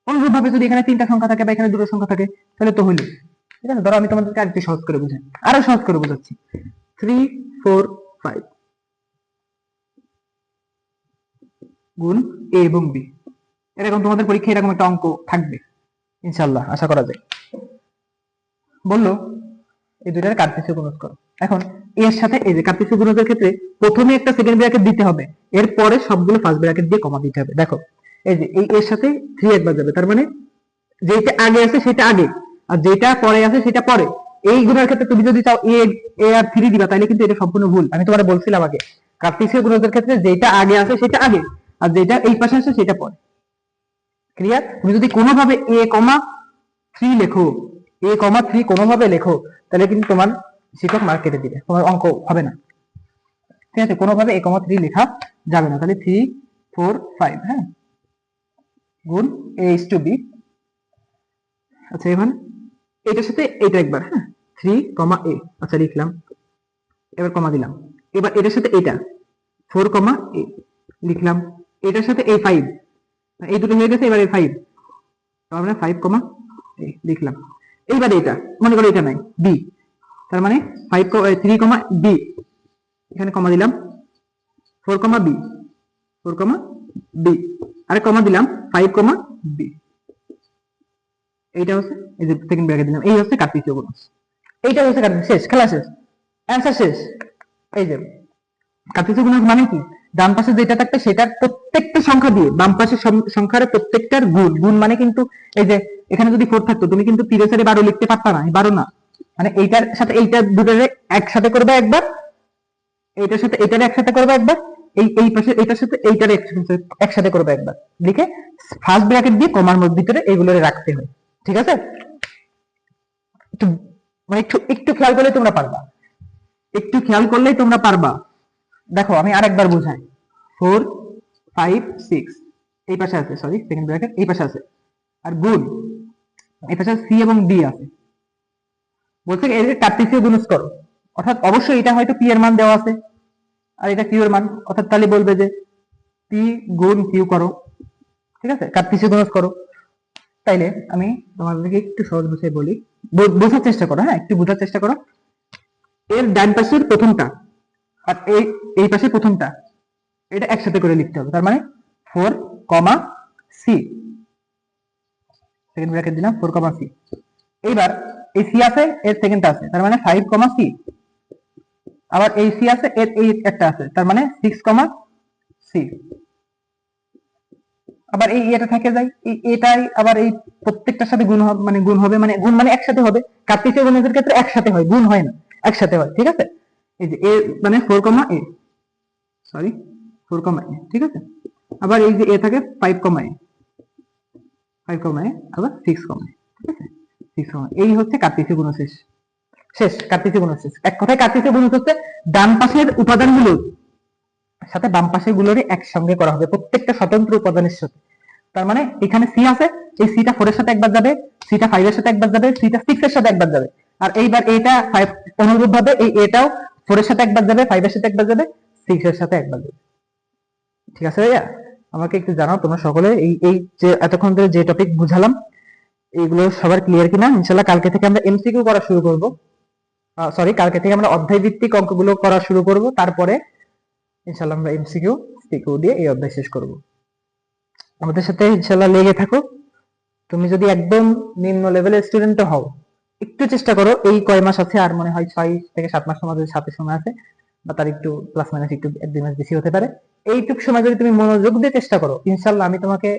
অনুরূপ ভাবে যদি এখানে 3টা সংখ্যা থাকে বা এখানে 2টো সংখ্যা থাকে তাহলে তো হইলো, ঠিক আছে। ধরো আমি তোমাদেরকে আরেকটু সহজ করে বুঝাই, আরো সহজ করে বোঝাচ্ছি। 3 4 5 গুণ a এবং b, এরকম তোমাদের পরীক্ষায় এরকম একটা অঙ্ক থাকবে ইনশাআল্লাহ, আশা করা যায়। বললো এই দুইটার কার্তেশীয় গুণজ করো। এখন এর সাথে এই যে কার্তেশীয় গুণজের ক্ষেত্রে প্রথমে একটা সেকেন্ড ব্র্যাকেট দিতে হবে, এরপরে সবগুলো ফার্স্ট ব্র্যাকেট দিয়ে কমা দিতে হবে। দেখো এই যে এই এর সাথে 3 একবার যাবে, তার মানে যেটা আগে আছে সেটা আগে, আর যেটা পরে আছে সেটা পরে। এই গুণের ক্ষেত্রে তুমি যদি চাও এ আর 3 দিবা, তাহলে কিন্তু এটা সম্পূর্ণ ভুল। আমি তোমাকে বলছিলাম আগে কার্তেশীয় গুণজের ক্ষেত্রে যেটা আগে আছে সেটা আগে, আর যেটা এই পাশে আছে সেটা পরে। ক্লিয়ার? তুমি যদি কোনোভাবে a, 3 লেখো, a, 3 কোনোভাবে লেখো, তাহলে কিন্তু তোমার শিক্ষক মার্ক কেটে দিবে, তোমার অঙ্ক হবে না, ঠিক আছে। কোনোভাবে a, 3 লেখা যাবে না, তাহলে 3 4 5, হ্যাঁ গুণ a is to b। আচ্ছা এবার এটার সাথে এটা একবার, হ্যাঁ 3, a, আচ্ছা লিখলাম, এবার কমা দিলাম। এবার এটার সাথে এটা 4, a লিখলাম, এটার সাথে এই 5, এই দুটো হয়ে গেছে, এবার এই 5, আমরা 5, a লিখলাম। এইবার এটা মনে করো এটা নাই b, তার মানে 5 3, b, এখানে কমা দিলাম, 4, b 4, b, আরে কমা দিলাম 5, b, এইটা হচ্ছে এই যে সেকেন্ড ব্র্যাকেট দিলাম, এই হচ্ছে কার্তেশীয় গুণজ। এইটা হচ্ছে কার্তেশীয়, শেষ, খেলা শেষ, অ্যানসার শেষ। এই যে কার্তেশীয় গুণজ মানে কি, ডান পাশে যেটা থাকবে সেটার প্রত্যেকটা সংখ্যা দিয়ে বাম পাশের সংখ্যার প্রত্যেকটার গুণ, গুণ মানে কিন্তু এই যে এখানে যদি 4 থাকতো তুমি কিন্তু 3 এর 12 লিখতে পারতা না, 12 না, মানে এইটার সাথে এইটা দুটোরে একসাথে করবে একবার, এইটার সাথে এইটারে একসাথে করবে একবার, এই পাশে এইটার সাথে এইটারে একসাথে করবে একবার, লিখে ফার্স্ট ব্র্যাকেট দিয়ে কমার ভিতরে এগুলোরে রাখতে হয়, ঠিক আছে। একটু মানে একটু খেয়াল করলে তোমরা পারবা, একটু খেয়াল করলেই তোমরা পারবা। দেখো আমি আরেকবার বুঝাই, 4 5 6 এই পাশে আছে, সরি সেকেন্ড ব্র্যাকেট এই পাশে আছে, আর গুণ এই পাশে সি এবং ডি আছে, বলছে এর কার্তেশীয় গুণজ করো। অর্থাৎ অবশ্যই এটা হয়তো পি এর মান দেওয়া আছে আর এটা কিউ এর মান, অর্থাৎ তাহলে বলবে যে পি গুণ কিউ করো, ঠিক আছে, কার্তেশীয় গুণজ করো। তাইলে আমি তোমাদেরকে একটু সহজ ভাষায় বলি, বোঝার চেষ্টা করো, হ্যাঁ একটু বোঝার চেষ্টা করো। এর ডান পাশের প্রথমটা আর এই পাশের প্রথমটা এটা একসাথে করে লিখতে হবে, তার মানে 4, c, সেকেন্ড ব্র্যাকেট দিলাম 4, c। এইবার এই সি আছে, এর সেকেন্ডটা আছে, তার মানে 5, c, আবার এই সি আছে, এর এই একটা আছে, তার মানে 6, c, আবার এই এটা থেকে যায়, এই এটাই আবার এই প্রত্যেকটার সাথে গুণ হবে, মানে গুণ মানে একসাথে হবে। কার্তেশীয় গুণজের ক্ষেত্রে একসাথে হয়, গুণ হয় না, একসাথে হয়, ঠিক আছে। এই যে a মানে 4, a, সরি 4, a, ঠিক আছে। আবার এই যে a থাকে 5, a, 5, a, আবার 6, a, ঠিক আছে, 6, a, এই হচ্ছে কার্তেশীয় গুণজ শেষ, শেষ কার্তেশীয় গুণজ শেষ। এক কথায় কার্তেশীয় গুণজ হচ্ছে ডান পাশের উপাদানগুলো সাথে বাম পাশের গুলোরই একসঙ্গে করা হবে, প্রত্যেকটা স্বতন্ত্র উপাদানের সাথে। তার মানে এখানে সি আছে, এই সিটা 4 এর সাথে একবার যাবে, সিটা 5 এর সাথে একবার যাবে, সিটা 6 এর সাথে একবার যাবে, আর এইবার এটা 5 অনুরূপ ভাবে এই এটাও 4 এর সাথে একবার যাবে, 5 এর সাথে একবার যাবে, 6 এর সাথে একবার যাবে, ঠিক আছে ভাইয়া। আমাকে একটু জানাও তোমরা সকলে এই এই যে এতক্ষণ ধরে যে টপিক বুঝালাম এইগুলো সবার ক্লিয়ার কিনা। ইনশাল্লাহ কালকে থেকে আমরা এমসিকিউ করা শুরু করব, সরি কালকে থেকে আমরা অধ্যায় ভিত্তিক অঙ্কগুলো করা শুরু করব, তারপরে ইনশাল্লাহ আমরা এমসিকিউ সিকিউ দিয়ে এই অধ্যায় শেষ করব। আমাদের সাথে ইনশাল্লাহ লেগে থাকো। তুমি যদি একদম নিম্ন লেভেলের স্টুডেন্ট হও, একটু চেষ্টা করো, এই কয় মাস আছে আর মনে হয় 6 থেকে 7 মাস তোমাদের সাথে সময় আছে, বা তার একটু প্লাস মাইনাস একটু 1-2 মাস বেশি হতে পারে। এইটুক সময় যদি তুমি মনোযোগ দিয়ে চেষ্টা করো, ইনশাল্লাহ আমি তোমাকে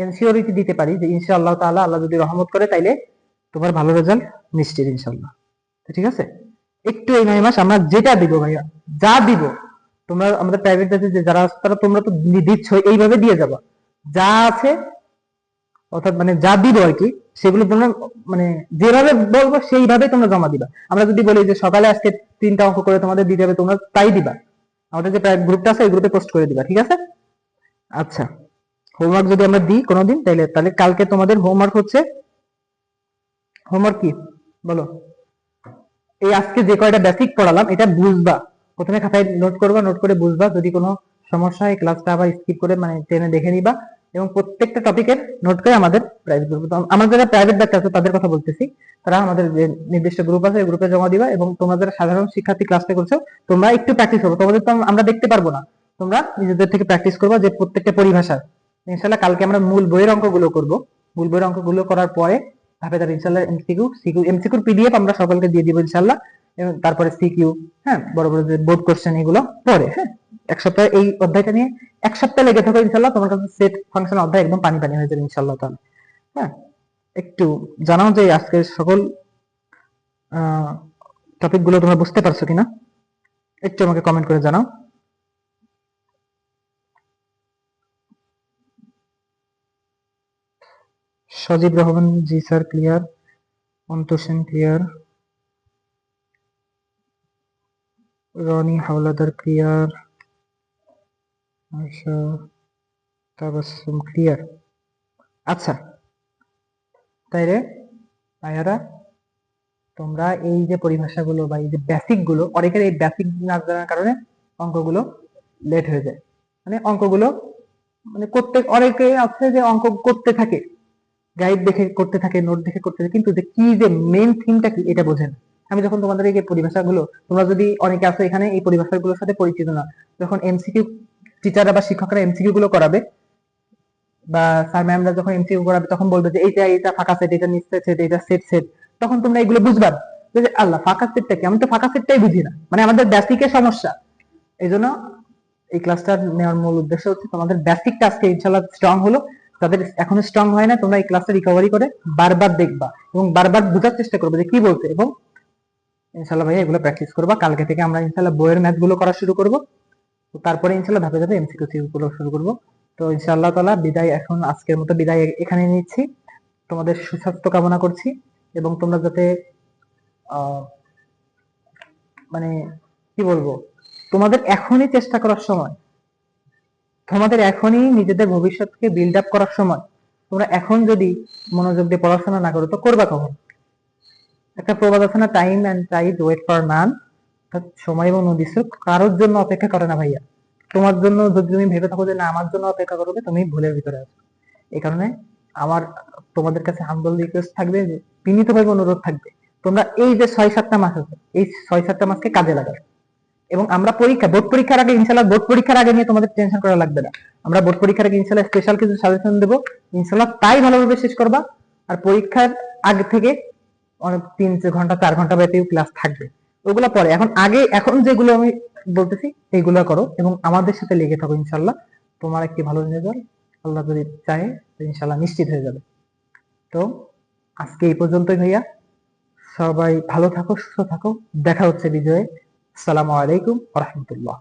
এনসিওরিটি দিতে পারি যে ইনশাআল্লাহ তাআলা আল্লাহ যদি রহমত করে তাইলে তোমার ভালো রেজাল্ট নিশ্চিত ইনশাআল্লাহ। ঠিক আছে, একটু এই 9 মাস আমরা যেটা দিব ভাইয়া, যা দিব তোমরা আমাদের প্রাইভেট ব্যাচে যে যারা আছে তারা তোমরা তো দিচ্ছ, এইভাবে দিয়ে যাবা যা আছে, অর্থাৎ মানে যা দিব আর কি সেগুলো তোমরা মানে যেভাবে বলবো সেইভাবে তোমরা জমা দিবা। আমরা যদি বলি যে সকালে আজকে 3টা অঙ্ক করে তোমাদের দিতে হবে, তোমরা তাই দিবা, আমাদের যে প্রাইভেট গ্রুপটা আছে এই গ্রুপে পোস্ট করে দিবা। ঠিক আছে, আচ্ছা হোমওয়ার্ক যদি আমরা দিই কোনোদিন তাহলে তাহলে কালকে তোমাদের হোমওয়ার্ক হচ্ছে, হোমওয়ার্ক কি বলো, এই আজকে যে কয়টা বেসিক পড়ালাম এটা বুঝবা, প্রথমে খাতায় নোট করবা, নোট করে বুঝবা, যদি কোনো সমস্যা হয় ক্লাসটা আবার স্কিপ করে মানে টেনে দেখে নিবা, এবং প্রত্যেকটা টপিকের নোট করে আমাদের প্রাইভেট গ্রুপে, আমাদের যারা প্রাইভেট ব্যাচ আছে তাদের কথা বলতেছি, তারা আমাদের যে নির্দিষ্ট গ্রুপ আছে এই গ্রুপে জমা দিবা। এবং তোমরা যারা সাধারণ শিক্ষার্থী ক্লাসটা করছো তোমরা একটু প্র্যাকটিস করো, তোমাদের তো আমরা দেখতে পারবো না, তোমরা নিজেদের থেকে প্র্যাকটিস করবা যে প্রত্যেকটা পরিভাষার। ইনশাআল্লাহ কালকে আমরা মূল বইয়ের অঙ্কগুলো করব, মূল বইয়ের অঙ্কগুলো করার পরে ধাপে ধাপে ইনশাআল্লাহ এমসিকিউর পিডিএফ আমরা সকলকে দিয়ে দিব ইনশাআল্লাহ, এবং তারপরে সিকিউ, হ্যাঁ বড় বড় যে বোর্ড কোশ্চেন এগুলো পরে, হ্যাঁ এক সপ্তাহ এই অধ্যায়টা নিয়ে এক সপ্তাহ লেগে থাকো ইনশাআল্লাহ, তোমার কাছে সেট ফাংশন অধ্যায় একদম পানি পানি হয়ে যাবে ইনশাআল্লাহ তাআলা। হ্যাঁ একটু জানাও যে আজকে সকল টপিক গুলো তোমরা বুঝতে পারছো কিনা, একটু আমাকে কমেন্ট করে জানাও। সজীব রহমান জি স্যার ক্লিয়ার, অন্তর সেন ক্লিয়ার, রনি হাওলাদার ক্লিয়ার, আশা তাবাসসুম ক্লিয়ার। আচ্ছা তাইলে ভাইয়ারা তোমরা এই যে পরিভাষাগুলো বা এই যে বেসিক গুলো, অনেকের এই বেসিক না জানার কারণে অঙ্কগুলো লেট হয়ে যায়, মানে অঙ্কগুলো মানে করতে, অনেকে আছে যে অঙ্ক করতে থাকে গাইড দেখে করতে থাকে, নোট দেখে করতে থাকে, কিন্তু যে কি যে মেইন থিমটা কি এটা বোঝে না। আমি যখন তোমাদের এই পরিভাষাগুলো, তোমরা যদি অনেকে আছে এখানে এই পরিভাষাগুলোর সাথে পরিচিত না, যখন এমসিকিউ টিচাররা বা শিক্ষকরা এমসিকিউ গুলো করাবে বা স্যার ম্যামরা যখন এমসিকিউ করাবে তখন বলবে যে এইটা এইটা ফাঁকা সেট, এটা নিশ্চয় সেট, এটা সেট সেট, তখন তোমরা এগুলো বুঝবা যে আল্লাহ ফাঁকা সেটটা কি, আমি তো ফাঁকা সেটটাই বুঝি না, মানে আমাদের বেসিকের সমস্যা। এই জন্য এই ক্লাসটা নেওয়ার মূল উদ্দেশ্য হচ্ছে তোমাদের বেসিকটা আজকে ইনশাআল্লাহ স্ট্রং হলো, যাদের এখনো স্ট্রং হয় না তোমরা এই ক্লাসটা রিকভারি করে বারবার দেখবা এবং বারবার বোঝার চেষ্টা করবে যে কি বলছে, এবং ইনশাআল্লাহ ভাইয়া এগুলো প্র্যাকটিস করবা। কালকে থেকে আমরা ইনশাআল্লাহ বইয়ের ম্যাথ গুলো করা শুরু করব, তো তারপরে ইনশাআল্লাহ ধাপে ধাপে এমসিকিউ গুলো শুরু করব। তো ইনশাআল্লাহ তাআলা বিদায়, এখন আজকের মতো বিদায় এখানে নিচ্ছি। তোমাদের সুস্বাস্থ্য কামনা করছি, এবং তোমরা যাতে মানে কি বলবো, তোমাদের এখনই চেষ্টা করার সময়, তোমাদের এখনই নিজেদের ভবিষ্যৎকে বিল্ড আপ করার সময়। তোমরা এখন যদি মনোযোগ দিয়ে পড়াশোনা না করো তো করবা কখন? একটা প্রবাদ আছে না, time and tide wait for none, সময় এবং নদী স্রোত কারোর জন্য অপেক্ষা করে না ভাইয়া। তোমার জন্য যদি তুমি ভেবে থাকো যে না আমার জন্য অপেক্ষা করবে, তুমি ভুলের ভিতরে আছো। এই কারণে আমার তোমাদের কাছে হাম্বল রিকোয়েস্ট থাকবে, বিনীতভাবে অনুরোধ থাকবে, তোমরা এই যে 6-7টা মাস আছে এই 6-7টা মাসকে কাজে লাগাও। এবং আমরা পরীক্ষা, বোর্ড পরীক্ষার আগে ইনশাআল্লাহ, বোর্ড পরীক্ষার আগে নিয়ে তোমাদের টেনশন করা লাগবে না, আমরা বোর্ড পরীক্ষার আগে ইনশাআল্লাহ স্পেশাল কিছু সাজেশন দেবো ইনশাআল্লাহ, তাই ভালোভাবে শেষ করবা। আর পরীক্ষার আগে থেকে অনেক 3 ঘন্টা 4 ঘন্টা ব্যাপী ক্লাস থাকবে, ওগুলো পরে। এখন আগে এখন যেগুলো আমি বলতেছি এইগুলো করো এবং আমাদের সাথে লেগে থাকো, ইনশাআল্লাহ তোমার একটি ভালো রেজাল্ট আল্লাহ যদি চায় ইনশাআল্লাহ নিশ্চিত হয়ে যাবে। তো আজকে এই পর্যন্তই ভাইয়া, সবাই ভালো থাকো, সুস্থ থাকো, দেখা হচ্ছে বিজয়ে। আসসালামু আলাইকুম ওয়া রাহমাতুল্লাহ।